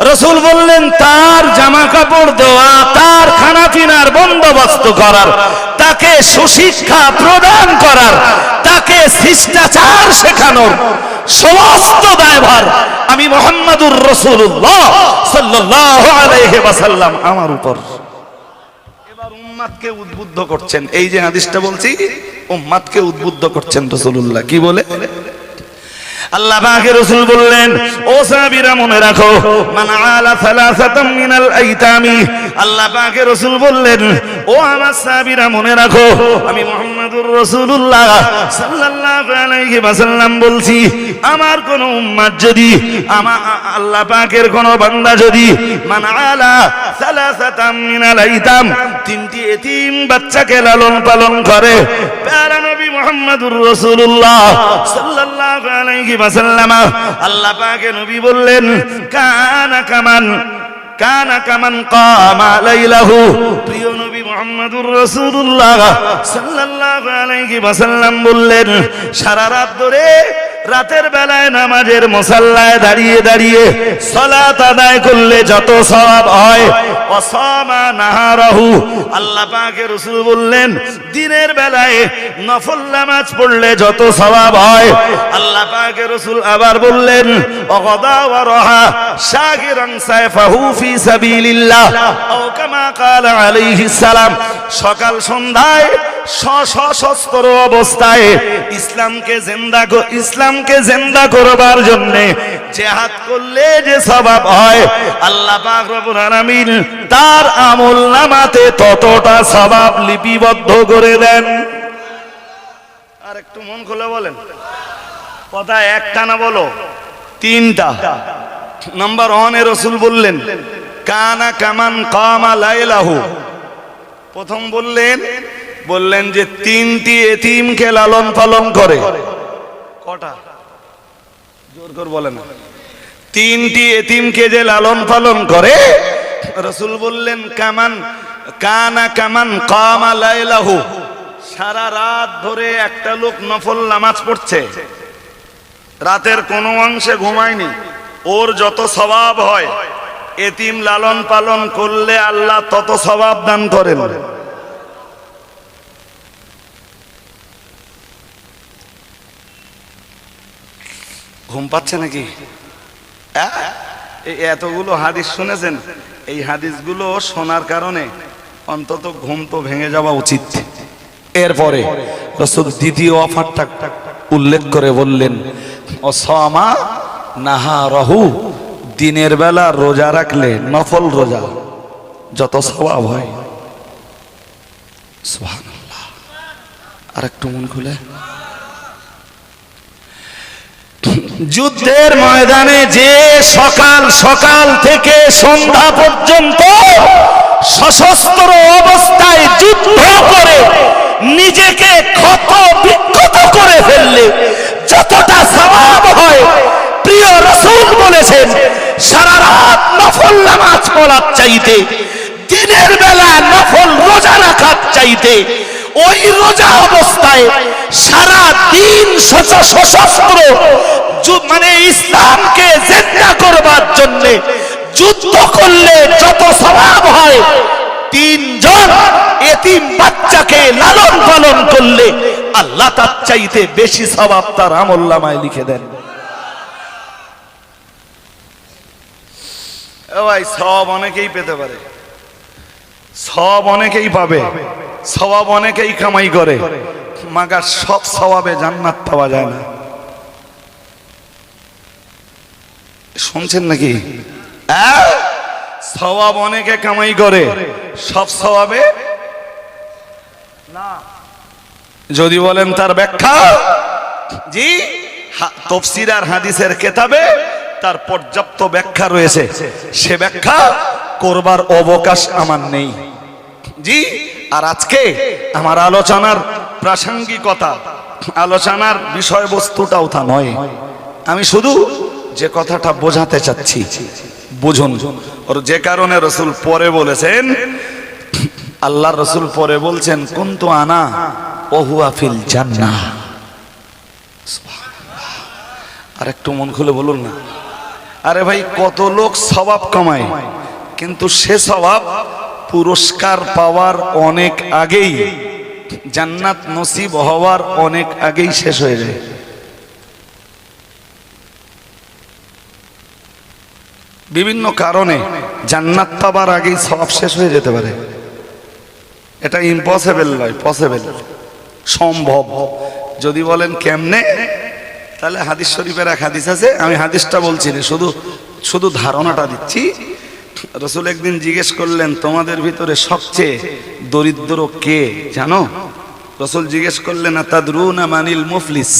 B: রাসূল বললেন তার জামা কাপড় দেওয়া, তার খানাপিনার বন্দোবস্ত করার, তাকে সুশিক্ষা প্রদান করার, তাকে শিষ্টাচার শেখানোর সমস্ত দায়ভার আমি মুহাম্মাদুর রাসূলুল্লাহ সাল্লাল্লাহু আলাইহি ওয়াসাল্লাম আমার উপর। এবার উম্মতকে উদ্বুদ্ধ করছেন, এই যে হাদিসটা বলছি উম্মতকে উদ্বুদ্ধ করছেন রাসূলুল্লাহ কি বলে? আল্লাহ পাকের রাসূল বললেন, ও সাহাবীরা মনে রাখো, মান আলা সালাসাতাম মিনাল আইতামি, আল্লাহ পাকের রাসূল বললেন, ও আমার সাহাবীরা মনে রাখো, আমি মুহাম্মাদুর রাসূলুল্লাহ সাল্লাল্লাহু আলাইহি ওয়াসাল্লাম বলছি, আমার কোন উম্মত যদি, আল্লাহ পাকের কোন বান্দা যদি মান আলা সালাসাতাম মিনাল আইতাম, তিনটি এতিম বাচ্চাকে লালন পালন করে, প্যারা নবী মুহাম্মাদুর রাসূলুল্লাহ সাল্লাল্লাহু আলাইহি ওয়াসাল্লাম আল্লাহ পাকের নবী বললেন, কানা কামান কামা লাইলাহু, প্রিয় নবী মুহাম্মাদুর রাসূলুল্লাহ সাল্লাল্লাহু আলাইহি ওয়াসাল্লাম বললেন, সারা রাত ধরে রাতের বেলায় নামাজের মুসাল্লায় দাঁড়িয়ে দাঁড়িয়ে সালাত আদায় করলে যত সওয়াব হয়, ওয়াসামা নাহারাহু, আল্লাহ পাকের রাসূল বললেন দিনের বেলায় নফল নামাজ পড়লে যত সওয়াব হয়, আল্লাহ পাকের রাসূল আবার বললেন, ওয়াগদা ওয়া রাহা শাকিরান সাইফাহু ফি সাবিলিল্লাহ, ও কামা ক্বালা আলাইহিস সালাম, সকাল সন্ধ্যায় সশস্ত্র অবস্থায় ইসলামকে জিন্দা করবার জন্য জিহাদ করলে যে সওয়াব হয়, আল্লাহ পাক রব্বুল আলামিন তার আমলনামাতে ততটা সওয়াব লিপিবদ্ধ করে দেন। আর একটু মন খুলে বলেন, কথা একটা না বলো তিনটা। নাম্বার 1 এ রাসূল বললেন, কানা কামান কামা লাইলাহু, প্রথম বললেন যে তিনটি এতিমকে লালন পালন করে। কটা? জোর করে বলেন। তিনটি এতিমকে যে লালন পালন করে, রাসূল বললেন কানা কামান কামা লাইলাহু, সারা রাত ধরে একটা লোক নফল নামাজ পড়ছে, রাতের কোনো অংশে ঘুমায়নি, ওর যত সওয়াব হয় এতিম লালন পালন করলে আল্লাহ তত সওয়াব দান করেন। ঘুম পাচ্ছে নাকি? এতগুলো হাদিস শুনেছেন, এই হাদিসগুলো শোনার কারণে অন্তত ঘুম তো ভেঙে যাওয়া উচিত। এরপরে রাসূল দ্বিতীয় অফারটা উল্লেখ করে বললেন, ওয়াসামা নাহারাহু, দিনের বেলা রোজা রাখলে নফল রোজা যত সওয়াব হয়। সুবহানাল্লাহ। আর একটু মন খুলে, যুদ্ধের ময়দানে যে সকাল থেকে সন্ধ্যা পর্যন্ত সশস্ত্র অবস্থায় যুদ্ধ করে নিজেকে ক্ষত বিক্ষত করে ফেললে যতটা সওয়াব হয়, প্রিয় রাসূল বলেছেন সারা রাত নফল নামাজ পড়ার চাইতে, দিনের বেলা নফল রোজা রাখার চাইতে, ওই রোজা অবস্থায় সারা দিন সশস্ত্র মানে ইসলামকে জিন্দা করবার জন্য যুদ্ধ করলে যত সওয়াব হয়, তিনজন এতিম বাচ্চাকে লালন পালন করলে আল্লাহ তার চাইতে বেশি সওয়াব তার আমলনামায় লিখে দেন। ভাই সওয়াব অনেকেই পেতে পারে, সওয়াব অনেকেই পাবে, সওয়াব অনেকেই কামাই করে, মাগার সব সওয়াবে জান্নাত পাওয়া যায় না। শুনছেন নাকি? সওয়াব অনেকে কামাই করে, সব সওয়াবে না। যদি বলেন তার ব্যাখ্যা, জি তাফসীর আর হাদিসের কিতাবে তার পর্যাপ্ত ব্যাখ্যা রয়েছে, সে ব্যাখ্যা করবার অবকাশ আমার নেই। জি, আর আজকে আমার আলোচনার প্রাসঙ্গিকতা, আলোচনার বিষয়বস্তুটাও তা নয়। আমি শুধু যে কথাটা বোঝাতে চাচ্ছি বুঝুন। ওর যে কারণে রাসূল পরে বলেছেন, আল্লাহর রাসূল পরে বলছেন কুনতু আনা ওয়া হুয়া ফিল জান্নাহ। আর একটু মন খুলে বলুন না। আরে ভাই, কত লোক সওয়াব কামায়, কিন্তু সে সওয়াব পুরস্কার পাওয়ার অনেক আগেই, জান্নাত নসিব হওয়ার অনেক আগেই শেষ হয়ে যায়। বিভিন্ন কারণে জান্নাত পাবার আগেই সওয়াব শেষ হয়ে যেতে পারে। এটা ইম্পসিবল নয়, পসিবল, সম্ভব। যদি বলেন কেমনে, তাহলে হাদিস শরীফের এক হাদিস আছে, আমি হাদিসটা বলছি না, শুধু ধারণাটা দিচ্ছি। রাসূল একদিন জিজ্ঞেস করলেন, তোমাদের ভিতরে সবচেয়ে দরিদ্র কে জানো? রাসূল জিজ্ঞেস করলেন, আতাদরুনা মানিল মুফলিস,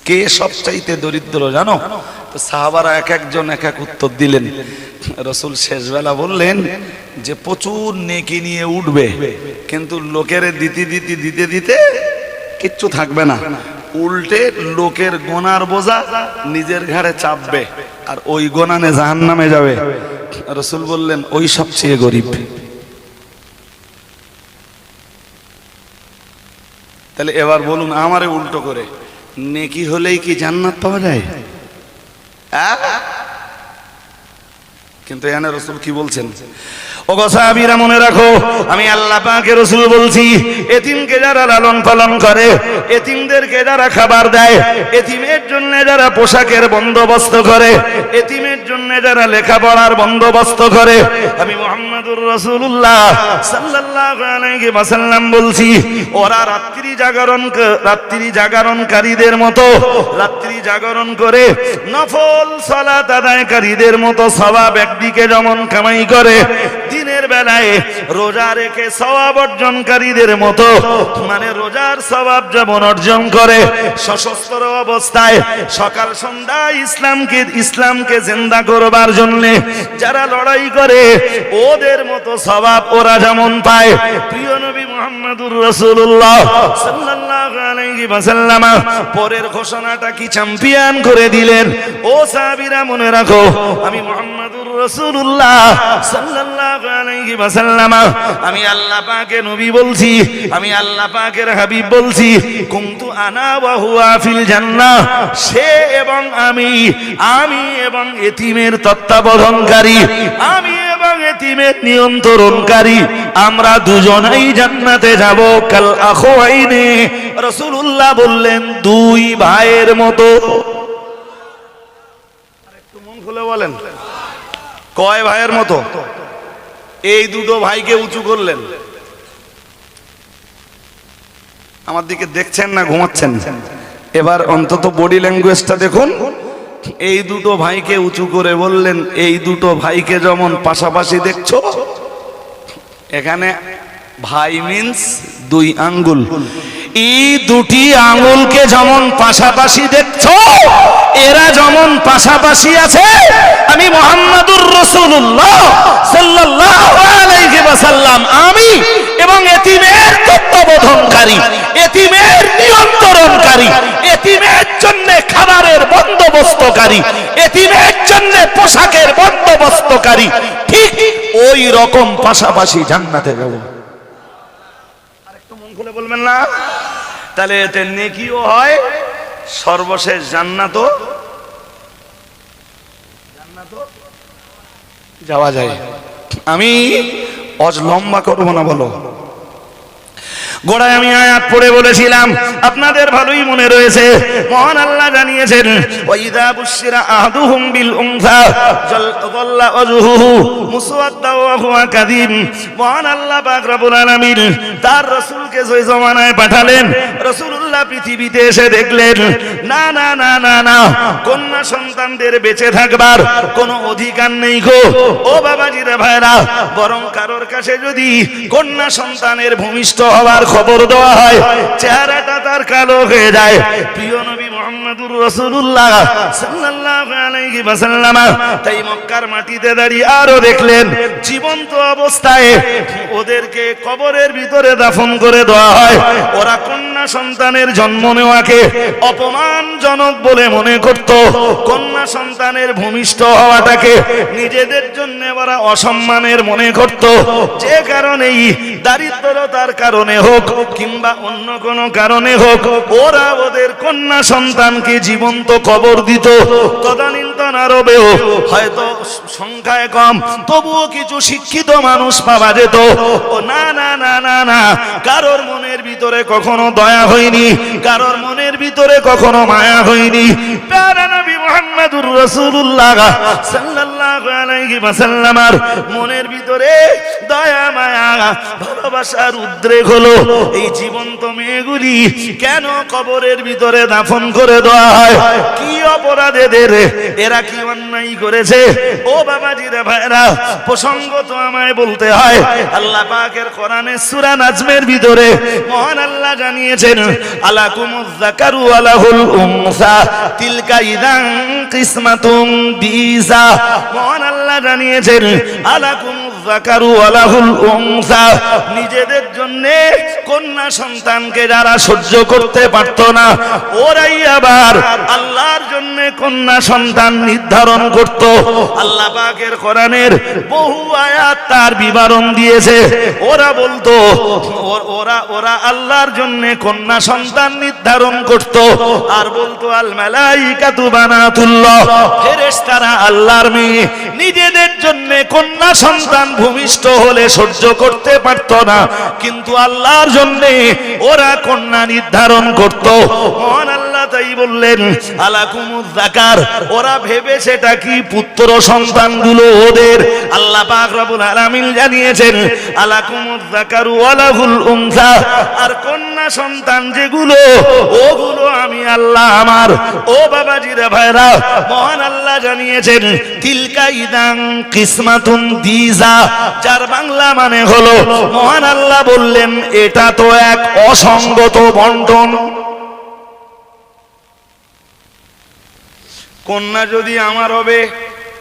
B: কে সবচাইতে দরিদ্র জানো? তো সাহাবারা এক একজন এক এক উত্তর দিলেন। রাসূল শেষবেলা বললেন যে প্রচুর নেকি নিয়ে উঠবে, কিন্তু লোকের দিতে দিতে কিচ্ছু থাকবে না, উল্টে লোকের গোনার বোঝা নিজের ঘাড়ে চাপবে, আর ওই গোনানে জাহান্নামে যাবে। রাসূল বললেন ওই সবচেয়ে গরিব। তাহলে এবার বলুন আমারে উল্টো করে, নেকি হলেই কি জান্নাত পাওয়া যায়? কিন্তু এখানে রাসূল কি বলছেন? ওগো সাহাবীরা মনে রাখো, আমি আল্লাহ পাকের রাসূল বলছি, এতিমকে যারা লালন পালন করে, এতিমদেরকে যারা খাবার দেয়, এতিমের জন্য যারা পোশাকের বন্দোবস্ত করে, এতিমের জন্য যারা লেখাপড়ার বন্দোবস্ত করে, আমি মুহাম্মদুর রাসূলুল্লাহ সাল্লাল্লাহু আলাইহি ওয়াসাল্লাম বলছি, ওরা রাত্রি জাগরণকারীদের মতো রাত্রি জাগরণ করে নফল সালাত আদায়কারীদের মতো সওয়াব একদিকে যেমন কামাই করে, দিনের বেলায় রোজা রেখে সওয়াব অর্জনকারীদের মতো, মানে রোজার সওয়াব যেমন অর্জন করে, সশস্ত্র অবস্থায় সকাল সন্ধ্যা ইসলামকে জিন্দা করবার জন্য যারা লড়াই করে, ওদের মতো সওয়াব ওরা যেমন পায়। প্রিয় নবী মুহাম্মদুর রাসূলুল্লাহ সাল্লাল্লাহু আলাইহি ওয়াসাল্লাম পরের ঘোষণাটা কি চ্যাম্পিয়ন করে দিলেন। ও সাহাবীরা মনে রাখো, আমি মুহাম্মদুর রাসূলুল্লাহ সাল্লাল্লাহু আলাইহি ওয়াসাল্লাম, আমি আল্লাহ পাকের নবী বলছি, আমি আল্লাহ পাকের হাবিব বলছি, কুনতু আনা ওয়া হুয়া ফিল জান্নাহ, সে এবং আমি এবং এতিমের তত্ত্বাবধানকারী, আমি এবং এতিমের নিয়ন্ত্রণকারী, আমরা দুজনেই জান্নাতে যাব। কাল আখওয়াইনি, রাসূলুল্লাহ বললেন দুই ভাইয়ের মতো। আরেকটু মন খুলে বলেন, কয় ভাইয়ের মতো? এই দুটো ভাইকে উঁচু করলেন। আমার দিকে দেখছেন না ঘুমাচ্ছেন? এবার অন্তত বডি ল্যাঙ্গুয়েজটা দেখুন। এই দুটো ভাইকে উঁচু করে বললেন, এই দুটো ভাইকে যেমন পাশাপাশি দেখছো, এখানে ভাই মিন্স দুই আঙ্গুল, এই দুটি আঙ্গুলকে যেমন পাশাপাশি দেখছো, এরা যেমন পাশাপাশি আছে, আমি মুহাম্মদুর রাসূলুল্লাহ সাল্লাল্লাহু আলাইহি ওয়াসাল্লাম, আমি এবং এতিমের তত্ত্বাবধানকারী, এতিমের নিয়ন্ত্রণকারী, এতিমের জন্য খাবারের বন্দোবস্তকারী, এতিমের জন্য পোশাকের বন্দোবস্তকারী, ঠিক ওই রকম পাশাপাশি জান্নাতে যাব। আরেকটু মন খুলে বলবেন না? তাহলে এতে নেকিও হয়, সর্বশেষ জান্নাতও যাওয়া যায়। আমি আজ লম্বা করবো না, বলো গোড়ায় আমি আয়াত পড়ে বলেছিলাম, আপনাদের ভালোই মনে রয়েছে। মহান আল্লাহ জানিয়েছেন, ওয়াইদা বুশিরা আহাদুহুম বিল উনসা যাল্লা ওয়াজহুহু মুসওয়াদ্দা ওয়া হুয়া কাযীব। মহান আল্লাহ পাক রব্বুল আলামিন তার রাসূলকে যে জমানায় পাঠালেন, রাসূলুল্লাহ পৃথিবীতে এসে দেখলেন না না না না না, কন্যা সন্তানদের বেঁচে থাকবার কোনো অধিকার নেই গো। ও বাবাজিরা ভাইরা, বরং কারোর কাছে যদি কন্যা সন্তানের ভূমিষ্ঠ হওয়ার খবর দেওয়া হয়, চেহারাটা তার কালো হয়ে যায়। প্রিয় নবী মুহাম্মদুর রাসূলুল্লাহ সাল্লাল্লাহু আলাইহি ওয়াসাল্লাম তাই মক্কার মাটিতে দাঁড়িয়ে আরো দেখলেন জীবন্ত অবস্থায় ওদেরকে কবরের ভিতরে দাফন করে দেওয়া হয়। ওরা কন্যা সন্তানের জন্ম নেওয়াকে অপমানজনক বলে মনে করত, কন্যা সন্তানের ভূমিষ্ঠ হওয়াটাকে নিজেদের জন্য ওরা অসম্মানের মনে করত। যে কারণেই দারিদ্রতার কারণে হোক কিংবা অন্য কোনো কারণে হোক, ওরা ওদের কন্যা সন্তানকে জীবন্ত কবর দিত। তদানীন্তন আরবেও হয়তো সংখ্যায় কম, তবুও কিছু শিক্ষিত মানুষ পাওয়া যেত। ও না না না না না, কারোর মনের ভিতরে কখনো দয়া হয়নি, কারোর মনের ভিতরে কখনো মায়া হয়নি। প্যারা নবী মুহাম্মদুর রাসূলুল্লাহ সাল্লাল্লাহু আলাইহি ওয়াসাল্লামের মনের ভিতরে দয়া মায়া ভালোবাসার উদ্রেক হলো। এই জীবন্ত মেয়েগুলি কেন কবরের ভিতরে দাফন করে দেওয়া হয়? কি অপরাধেদের, এরা কি অন্যায় করেছে? ও বাবাজিরা ভাইরা, প্রসঙ্গত আমায় বলতে হয়, আল্লাহ পাকের কোরআনের সূরা নাজমের ভিতরে মহান আল্লাহ জানিয়েছেন, আলাকুমুজ যাকারু ওয়া লাহুল উনসা তিলকা ইযান কিসমাতুম দিজা। মহান আল্লাহ জানিয়েছেন, আলাকুমুজ যাকারু ওয়া লাহুল উনসা। নিজেদের জন্য কন্যা সন্তানকে যারা সহ্য করতে পারত না, ওরাই আবার আল্লাহর জন্য কন্যা সন্তান নির্ধারণ করত। আল্লাহ পাকের কোরআনের বহু আয়াত তার বিবরণ দিয়েছে। ওরা বলতো ওরা আল্লাহর জন্য কন্যা সন্তান নির্ধারণ করত, আর বলতো আল মালাইকাতু বানাতুল্লাহ, ফেরেশতারা আল্লাহর মেয়ে। নিজেদের জন্য কন্যা সন্তান ভূমিষ্ঠ হলে সহ্য করতে পারত না, কিন্তু আল্লাহর জন্য ওরা কন্যা নির্ধারণ করত। মহান আল্লাহ তাই বললেন, আলাকুমুজ যাকার। ওরা ভেবে সেটা কি পুত্র সন্তানগুলো ওদের। আল্লাহ পাক রব্বুল আলামিন জানিয়েছেন, আলাকুমুজ যাকারু ওয়া লাহুল উনসা। আর কন্যা সন্তান যেগুলো, ওগুলো আমি আল্লাহ আমার। ও বাবাজিরা ভাইরা, মহান আল্লাহ জানিয়েছেন, তিলকা ইযান কিসমাতুন দিজা, যার বাংলা মানে হলো, মহান আল্লাহ বললেন এটা তো এক অসঙ্গত বন্টন। কন্যা যদি আমার হবে,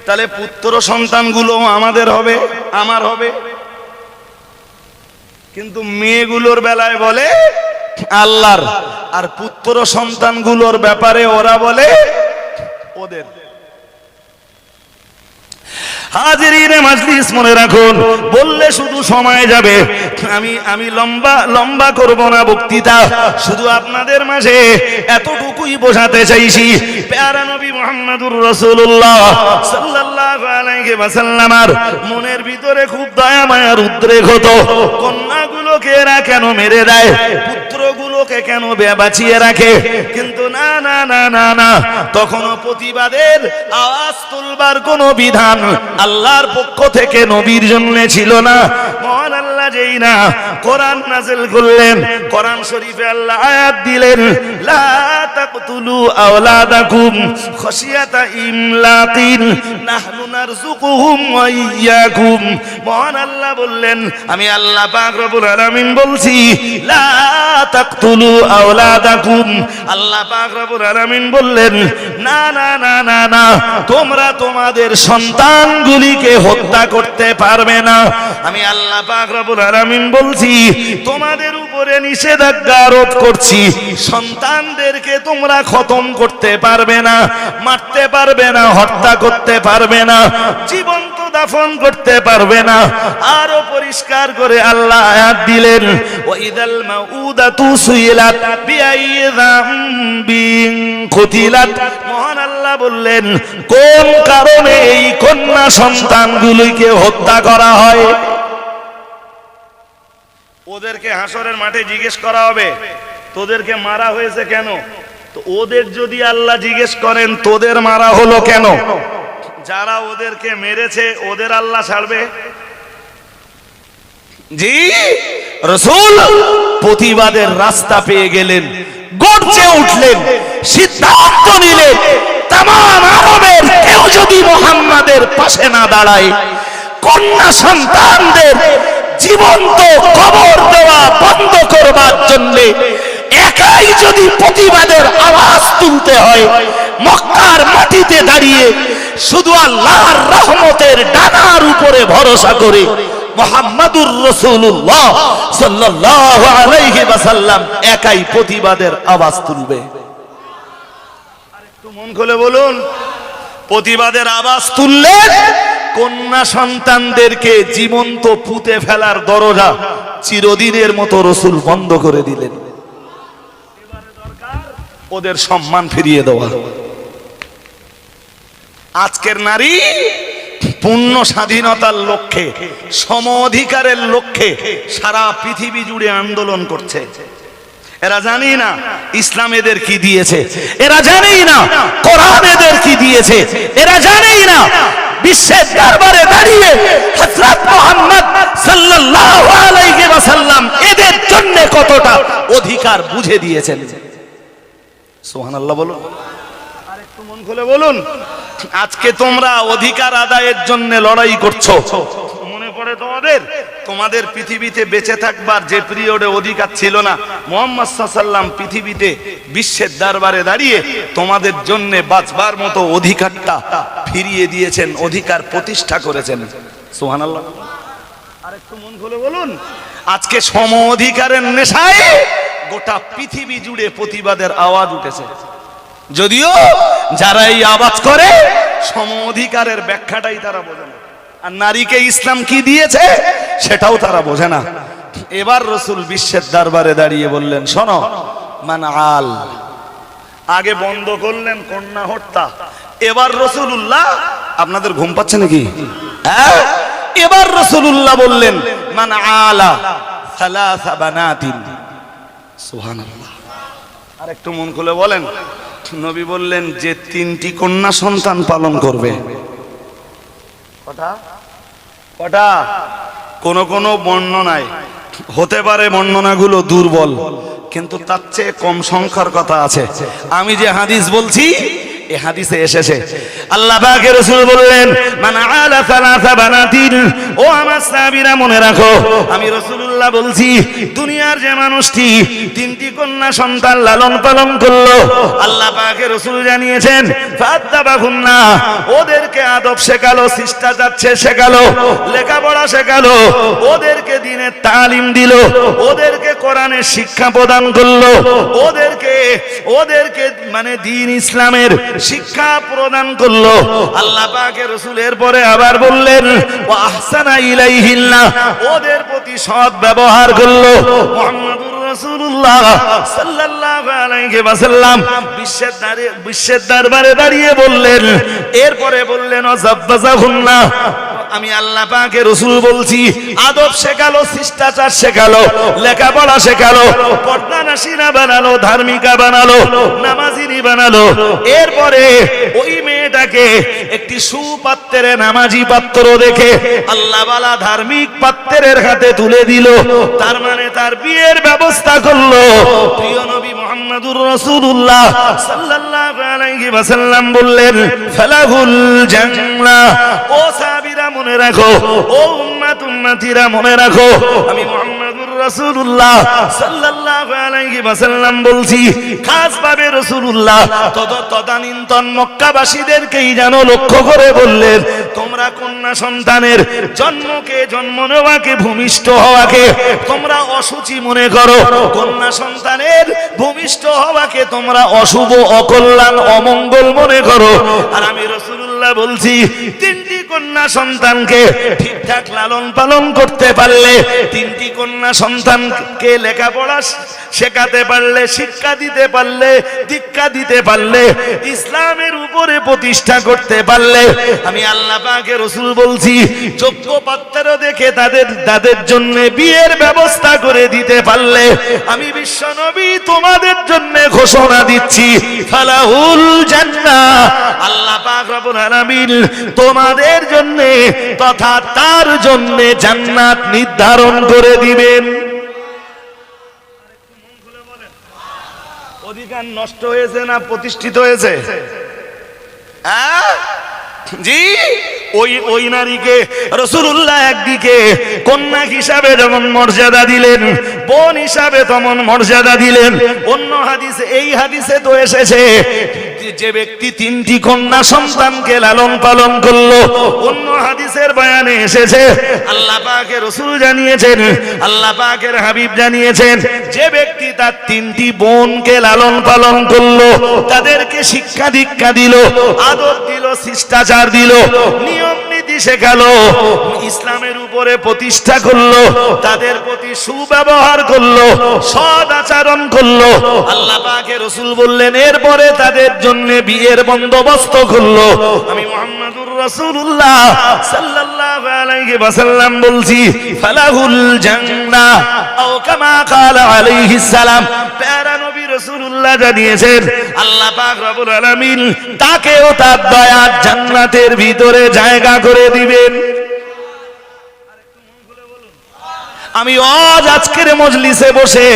B: তাহলে পুত্র সন্তানগুলো আমাদের হবে, আমার হবে। কিন্তু মেয়েগুলোর বেলায় বলে আল্লাহর, আর পুত্র সন্তানগুলোর ব্যাপারে ওরা বলে ওদের। হাজিরিনে মাজলিস মনে রাখুন, বললে শুধু সময় যাবে। আমি লম্বা করব না বক্তৃতা, শুধু আপনাদের মাঝে এতটুকুই বোঝাতে চাইছি, প্যারা নবী মুহাম্মদুর রাসূলুল্লাহ সাল্লাল্লাহু আলাইহি ওয়াসাল্লামের মনের ভিতরে খুব দয়া মায়ার উদ্রেক হতো। কন্যাগুলোকে এরা কেন মেরে দেয়, পুত্রগুলোকে কেন বাঁচিয়ে রাখে? কিন্তু না না না না না, তখনও প্রতিবাদের আওয়াজ তুলবার কোনো বিধান আল্লাহর পক্ষ থেকে নবীর জন্য ছিল না। মহান আল্লাহ যেই না কোরআন নাযিল করলেন, কোরআন শরীফে আল্লাহ আয়াত দিলেন, লা তাকতুলু আওলাদাকুম খাশিয়াতা ইমলাকিন নাহনু নারযুকুহুম ওয়া ইয়্যাকুম। মহান আল্লাহ বললেন, আমি আল্লাহ পাক রব্বুল আলামিন বলছি, লা তাকতুলু আওলাদাকুম। আল্লাহ পাক রব্বুল আলামিন বললেন, না না না না না, তোমরা তোমাদের সন্তানগুলিকে হত্যা করতে পারবে না। আমি আল্লাহ পাক রব্বুল আলামিন বলছি, তোমাদের উপরে নিষেধাজ্ঞা আরোপ করছি, সন্তানদেরকে তোমরা খতম করতে পারবে না, মারতে পারবে না, হত্যা করতে পারবে না, জীবন্ত দাফন করতে পারবে না। আরো পরিষ্কার করে আল্লাহ আয়াত দিলেন, ওয়াইদাল মাউদাতু সুইলাত বিআইয়ি যামবিন কুতিলাত। মহান আল্লাহ বললেন, কোন কারণে এই কন্যা সন্তানগুলিকে হত্যা করা হয়? ওদেরকে হাসরের মাঠে জিজ্ঞেস করা হবে, তোদেরকে মারা হয়েছে কেন? তো ওদের যদি আল্লাহ জিজ্ঞেস করেন তোদের মারা হলো কেন, যারা ওদেরকে মেরেছে ওদের আল্লাহ ছাড়বে? জি, রাসূল প্রতিবাদের রাস্তা পেয়ে গেলেন, গর্জে উঠলেন, সিদ্ধান্ত নিলেন, তামাম আরবের কেউ যদি মুহাম্মাদের পাশে না দাঁড়ায়, কন্যা সন্তানদের জীবন্ত কবর দেওয়া বন্ধ করবার জন্য একাই যদি প্রতিবাদের আওয়াজ তুলতে হয়, মক্কার মাটিতে দাঁড়িয়ে শুধু আল্লাহর রহমতের ডানার উপরে ভরসা করে মুহাম্মাদুর রাসূলুল্লাহ সাল্লাল্লাহু আলাইহি ওয়াসাল্লাম একাই প্রতিবাদের আওয়াজ তুলবে। আরেকটু মন খুলে বলুন, প্রতিবাদের আওয়াজ তুললেন, কন্যা সন্তানদেরকে জীবন্ত পুঁতে ফেলার দরজা চিরদিনের মতো রাসূল বন্ধ করে দিলেন। এবারে দরকার ওদের সম্মান ফিরিয়ে দেওয়া। আজকের নারী পূর্ণ স্বাধীনতার লক্ষ্যে, সম অধিকারের লক্ষ্যে সারা পৃথিবী জুড়ে আন্দোলন করছে। এরা জানি না ইসলাম এদের কি দিয়েছে, এরা জানেই না কোরআন এদের কি দিয়েছে, এরা জানেই না বিশ্বের দরবারে দাঁড়িয়ে হযরত মুহাম্মদ সাল্লাল্লাহু আলাইহি ওয়াসাল্লাম এদের জন্য কতটা অধিকার বুঝে দিয়েছেন। সুবহানাল্লাহ বলুন, আরেকটু মন খুলে বলুন। আজকে তোমরা অধিকার আদায়ের জন্য লড়াই করছো, মনে পড়ে তোমাদের পৃথিবীতে বেঁচে থাকবার যে পিরিয়ডে অধিকার ছিল না, মুহাম্মদ সাল্লাল্লাহু আলাইহি ওয়াসাল্লাম পৃথিবীতে বিশ্বের দরবারে দাঁড়িয়ে তোমাদের জন্য বাঁচবার মতো অধিকারটা ফিরিয়ে দিয়েছেন, অধিকার প্রতিষ্ঠা করেছেন। সুবহানাল্লাহ, আরেকটু মন খুলে বলুন। আজকে সম অধিকারের নেশায় গোটা পৃথিবী জুড়ে প্রতিবাদের আওয়াজ উঠেছে, যদিও যারা এই আওয়াজ করে সম অধিকারের ব্যাখ্যাটাই তারা বোঝে না, আর নারীকে ইসলাম কি দিয়েছে সেটাও তারা বোঝে না। এবার রাসূল বিশ্বের দরবারে দাঁড়িয়ে বললেন, শোনো, মান আল, আগে বন্ধ করলেন কন্যা হত্যা, এবার রাসূলুল্লাহ, আপনাদের ঘুম পাচ্ছে নাকি? এবার রাসূলুল্লাহ বললেন, মান আলা সালাসা বানাতিন। সুবহানাল্লাহ, আরেকটু মন খুলে বলেন। নবী বললেন, যে 3টি কন্যা সন্তান পালন করবে। কটা? কোন কোন বর্ণনায় হতে পারে বর্ণনাগুলো দুর্বল, কিন্তু তার চেয়ে কম সংখ্যার কথা আছে। আমি যে হাদিস বলছি এই হাদিসে এসেছে, আল্লাহ পাকের রাসূল বললেন, মান আলা সালাসা বানাতিন। ও আমার সাহাবীরা মনে রাখো, আমি রাসূলুল্লাহ বলছি, দুনিয়ার যে মানুষটি 3টি কন্যা সন্তান লালন পালন করলো, আল্লাহ পাকের রাসূল জানিয়েছেন, ফাত্তাবাহুন্না, ওদেরকে আদব শেখালো, শিষ্টাচার শেখালো, লেখাপড়া শেখালো, ওদেরকে দ্বীনের তালিম দিল, ওদেরকে কোরআনের শিক্ষা প্রদান করলো, ওদেরকে মানে দ্বীন ইসলামের শিক্ষা প্রদান করলো। আল্লাহ পাকের রাসূল এরপরে আবার বললেন, ওয়া আহসানা ইলাইহিন্না, ওদের প্রতি সৎ ব্যবহার করলো। মুহাম্মাদুর রাসূলুল্লাহ সাল্লাল্লাহু আলাইহি ওয়াসাল্লাম বিশ্বের দরবারে দাঁড়িয়ে বললেন, এরপরে বললেন, ওয়াজাব্বাজাহুন্না, আমি আল্লাহ পাকের রাসূল বলছি, আদব শেখালো, শিষ্টাচার শেখালো, লেখাপড়া শেখালো, পর্দানাশীনা বানালো, ধার্মিকা বানালো, নামাজিনী বানালো। এরপরে ওই মেয়েটাকে একটি সুপাত্রে নামাজি পাত্র দেখে আল্লাহওয়ালা ধার্মিক পাত্রের হাতে তুলে দিল, তার মানে তার বিয়ের ব্যবস্থা করলো। প্রিয় নবী মুহাম্মদুর রাসূলুল্লাহ সাল্লাল্লাহু আলাইহি ওয়াসাল্লাম বললেন, ফালাহুল জান্নাহ। ও সাহাবীরা মনে রাখো, ও উম্মতিরা মনে রাখো, আমি মুহাম্মদুর রাসূলুল্লাহ সাল্লাল্লাহু আলাইহি ওয়াসাল্লাম বলছি, খাস ভাবে রাসূলুল্লাহ তদানীন্তন মক্কাবাসীদেরকেই যেন লক্ষ্য করে বললেন, তোমরা কন্যা সন্তানের জন্ম নেওয়াকে, ভূমিষ্ঠ হওয়াকে তোমরা অসুচি মনে করো, কন্যা সন্তানের ভূমিষ্ঠ হওয়াকে তোমরা অশুভ, অকল্যাণ, অমঙ্গল মনে করো। আর আমি রাসূলুল্লাহ বলছি, 3টি কন্যা সন্তানকে ঠিকঠাক লালন পালন করতে পারলে, 3টি কন্যা সন্তানকে লেখাপড়া শেখাতে পারলে, শিক্ষা দিতে পারলে, দীক্ষা দিতে পারলে, ইসলামের উপরে প্রতিষ্ঠা করতে পারলে, আমি আল্লাহ পাকের রাসূল বলছি, যোগ্য পাত্র দেখে তাদের জন্য বিয়ের ব্যবস্থা করে দিতে পারলে, আমি বিশ্ব নবী তোমাদের জন্য ঘোষণা দিচ্ছি, ফালাহুল জান্নাহ। আল্লাহ পাক রব্বুল আলামিন তোমাদের জন্য তথা তার জন্য জান্নাত নির্ধারণ করে দিবেন। অধিকার নষ্ট হয়েছে না প্রতিষ্ঠিত হয়েছে? জি, ওই নারীকে রাসূলুল্লাহ একদিকে কন্যা হিসাবে যেমন মর্যাদা দিলেন, বোন হিসাবে তেমন মর্যাদা দিলেন। অন্য হাদিসে, এই হাদিসে তো এসেছে যে ব্যক্তি 3টি কন্যা সন্তানকে লালন পালন করলো, অন্য হাদিসের বয়ানে এসেছে আল্লাহ পাকের রাসূল জানিয়েছেন, আল্লাহ পাকের হাবিব জানিয়েছেন যে ব্যক্তি তার 3টি বোনকে লালন পালন করলো, তাদেরকে শিক্ষা দীক্ষা দিল, আদর দিল, শিষ্টাচার দিল, নিয়ম নীতি শেখালো, ইসলামের উপরে প্রতিষ্ঠা করলো, তাদের প্রতি সুব্যবহার করলো, সদ আচরণ করলো, আল্লাহ পাকের রাসূল বললেন এরপরে তাদের জন্য বিয়ের বন্দোবস্ত করলো। আমি মুহাম্মাদুর রাসূলুল্লাহ সাল্লাল্লাহু আলাইহি ওয়াসাল্লাম বলছি ফালাহুল জান্নাহ আও কামা ক্বালা আলাইহিস সালাম। প্যারা নবী রাসূলুল্লাহ জানিয়েছেন আল্লাহ পাক রব্বুল আলামিন তাকেও তার দয়ার জান্নাতের ভিতরে জায়গা করে দিবেন। আমি আজকের মজলিসে বসে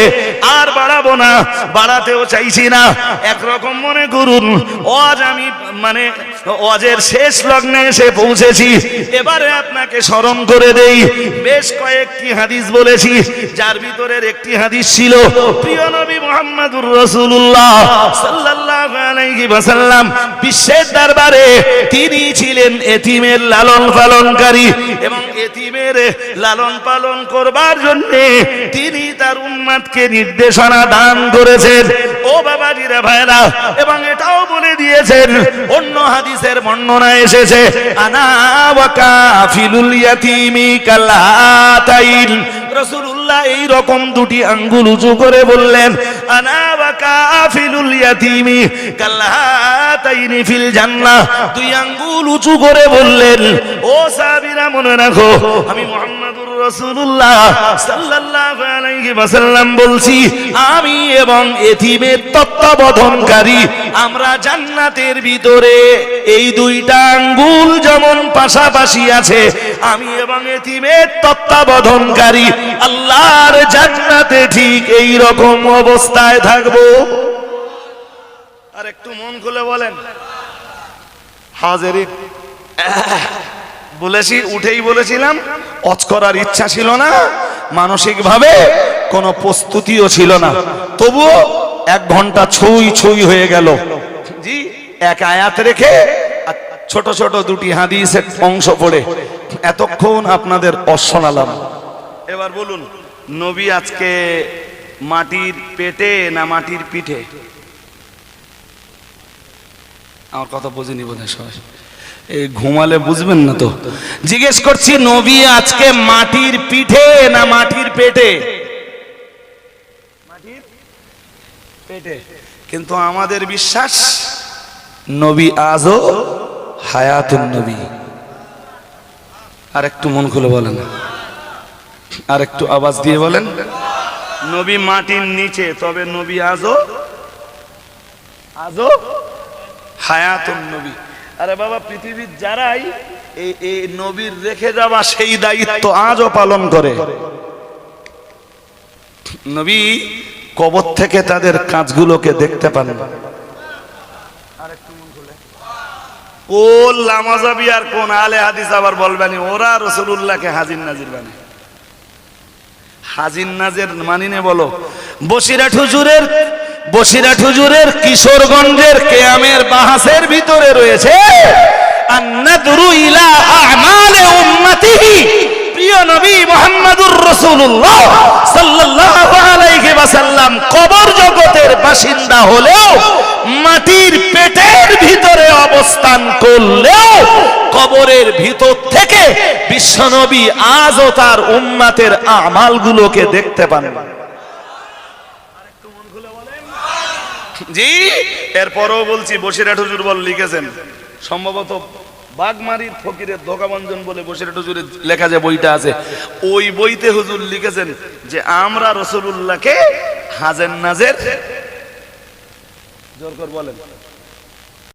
B: আর বাড়াবো না, বাড়াতেও চাইছি না। একরকম মনে করুন আজ আমি মানে ওয়াজের শেষ লগ্নে এসে পৌঁছেছি। এবারে আপনাকে স্মরণ করে দেই, বেশ কয়েকটি হাদিস বলেছি, যার ভিতরের একটি হাদিস ছিল প্রিয় নবী মুহাম্মদুর রাসূলুল্লাহ সাল্লাল্লাহু আলাইহি ওয়াসাল্লাম বিশ্বের দরবারে তিনি ছিলেন এতিমের লালন পালনকারী, এবং এতিমের লালন পালন করবার জন্য তিনি তার উম্মতকে নির্দেশনা দান করেছেন। ও বাবাজিরা ভাইরা, এবং এটাও বলে দিয়েছেন, অন্য হাদিসের বর্ণনা এসেছে আনা ওয়া কাফিলুল ইয়াতীমি কালাতাইন। রাসূলুল্লাহ এই রকম 2টি আঙ্গুল উঁচু করে বললেন আনা ওয়া কাফিলুল ইয়াতীমি কালাতাইনি ফিল জান্নাহ। 2 আঙ্গুল উঁচু করে বললেন ও সাহাবীরা মনে রাখো, আমি মুহাম্মাদুর রাসূলুল্লাহ সাল্লাল্লাহু আলাইহি ওয়াসাল্লাম বলছি আমি এবং এতিমের তত্ত্বাবধানকারী আমরা জান্নাতের ভিতরে এই 2টা আঙ্গুল যেমন পাশাপাশি আছে, আমি এবং এতিমের তত্ত্বাবধানকারী আল্লাহর জান্নাতে ঠিক এই রকম অবস্থায় থাকবো। আর একটু মন খুলে বলেন হাজিরিন। বলেছি, উঠেই বলেছিলাম ওয়াজ করার ইচ্ছা ছিল না, মানসিকভাবে কোনো প্রস্তুতিও ছিল না, তবুও 1 ঘন্টা ছুঁই হয়ে গেল। জি, এক আয়াত রেখে ছোট ছোট 2টি হাদিসের অংশ পড়ে এতক্ষণ আপনাদের শোনালাম। এবার বলুন, নবী আজকে মাটির পেটে না মাটির পিঠে? আমার কথা বুঝিনি বোধহয় সবাই, এই ঘুমালে বুঝবেন না তো। জিজ্ঞেস করছি, নবী আজকে মাটির পিঠে না মাটির পেটে? মাটির পেটে। কিন্তু আমাদের বিশ্বাস নবী আজও হায়াতুন নবী। আর একটু মন খুলে বলেন, আর একটু আওয়াজ দিয়ে বলেন, নবী মাটির নিচে, তবে নবী আজও হায়াতুন নবী। আরে বাবা, পৃথিবীর যারাই এই নবীর রেখে যাওয়া সেই দায়িত্ব আজও পালন করে, নবী কবর থেকে তাদের কাজগুলোকে দেখতে পান। কোন লামাজাবি আর কোন আলে হাদিস আবার বলবেনি ওরা রাসূলুল্লাহকে হাজির নাজির বানায়। হাজির নাজির মানিনে বলো, বসিরহাট হুজুরের কিশোরগঞ্জের কেয়ামের বাহাসের ভিতরে রয়েছে আন-নাদরু ইলা আমালে উম্মতিহি। প্রিয় নবী মুহাম্মদুর রাসূলুল্লাহ সাল্লাল্লাহু আলাইহি ওয়াসাল্লাম কবর জগতের বাসিন্দা হলেও, মাটির পেটের ভিতরে অবস্থান করলেও, কবরের ভিতর থেকে বিশ্বনবী আজও তার উম্মতের আমালগুলোকে দেখতে পান। জি, এরপরও বলছি, বসিরহাট হুজুর লিখেছেন, সম্ভবত বাগমারির ফকিরের ধোকাবঞ্জন বলে বসিরহাট হুজুরের লেখা যে বইটা আছে, ওই বইতে হুজুর লিখেছেন যে আমরা রাসূলুল্লাহকে হাজের নাজের, জোর করে বলেন,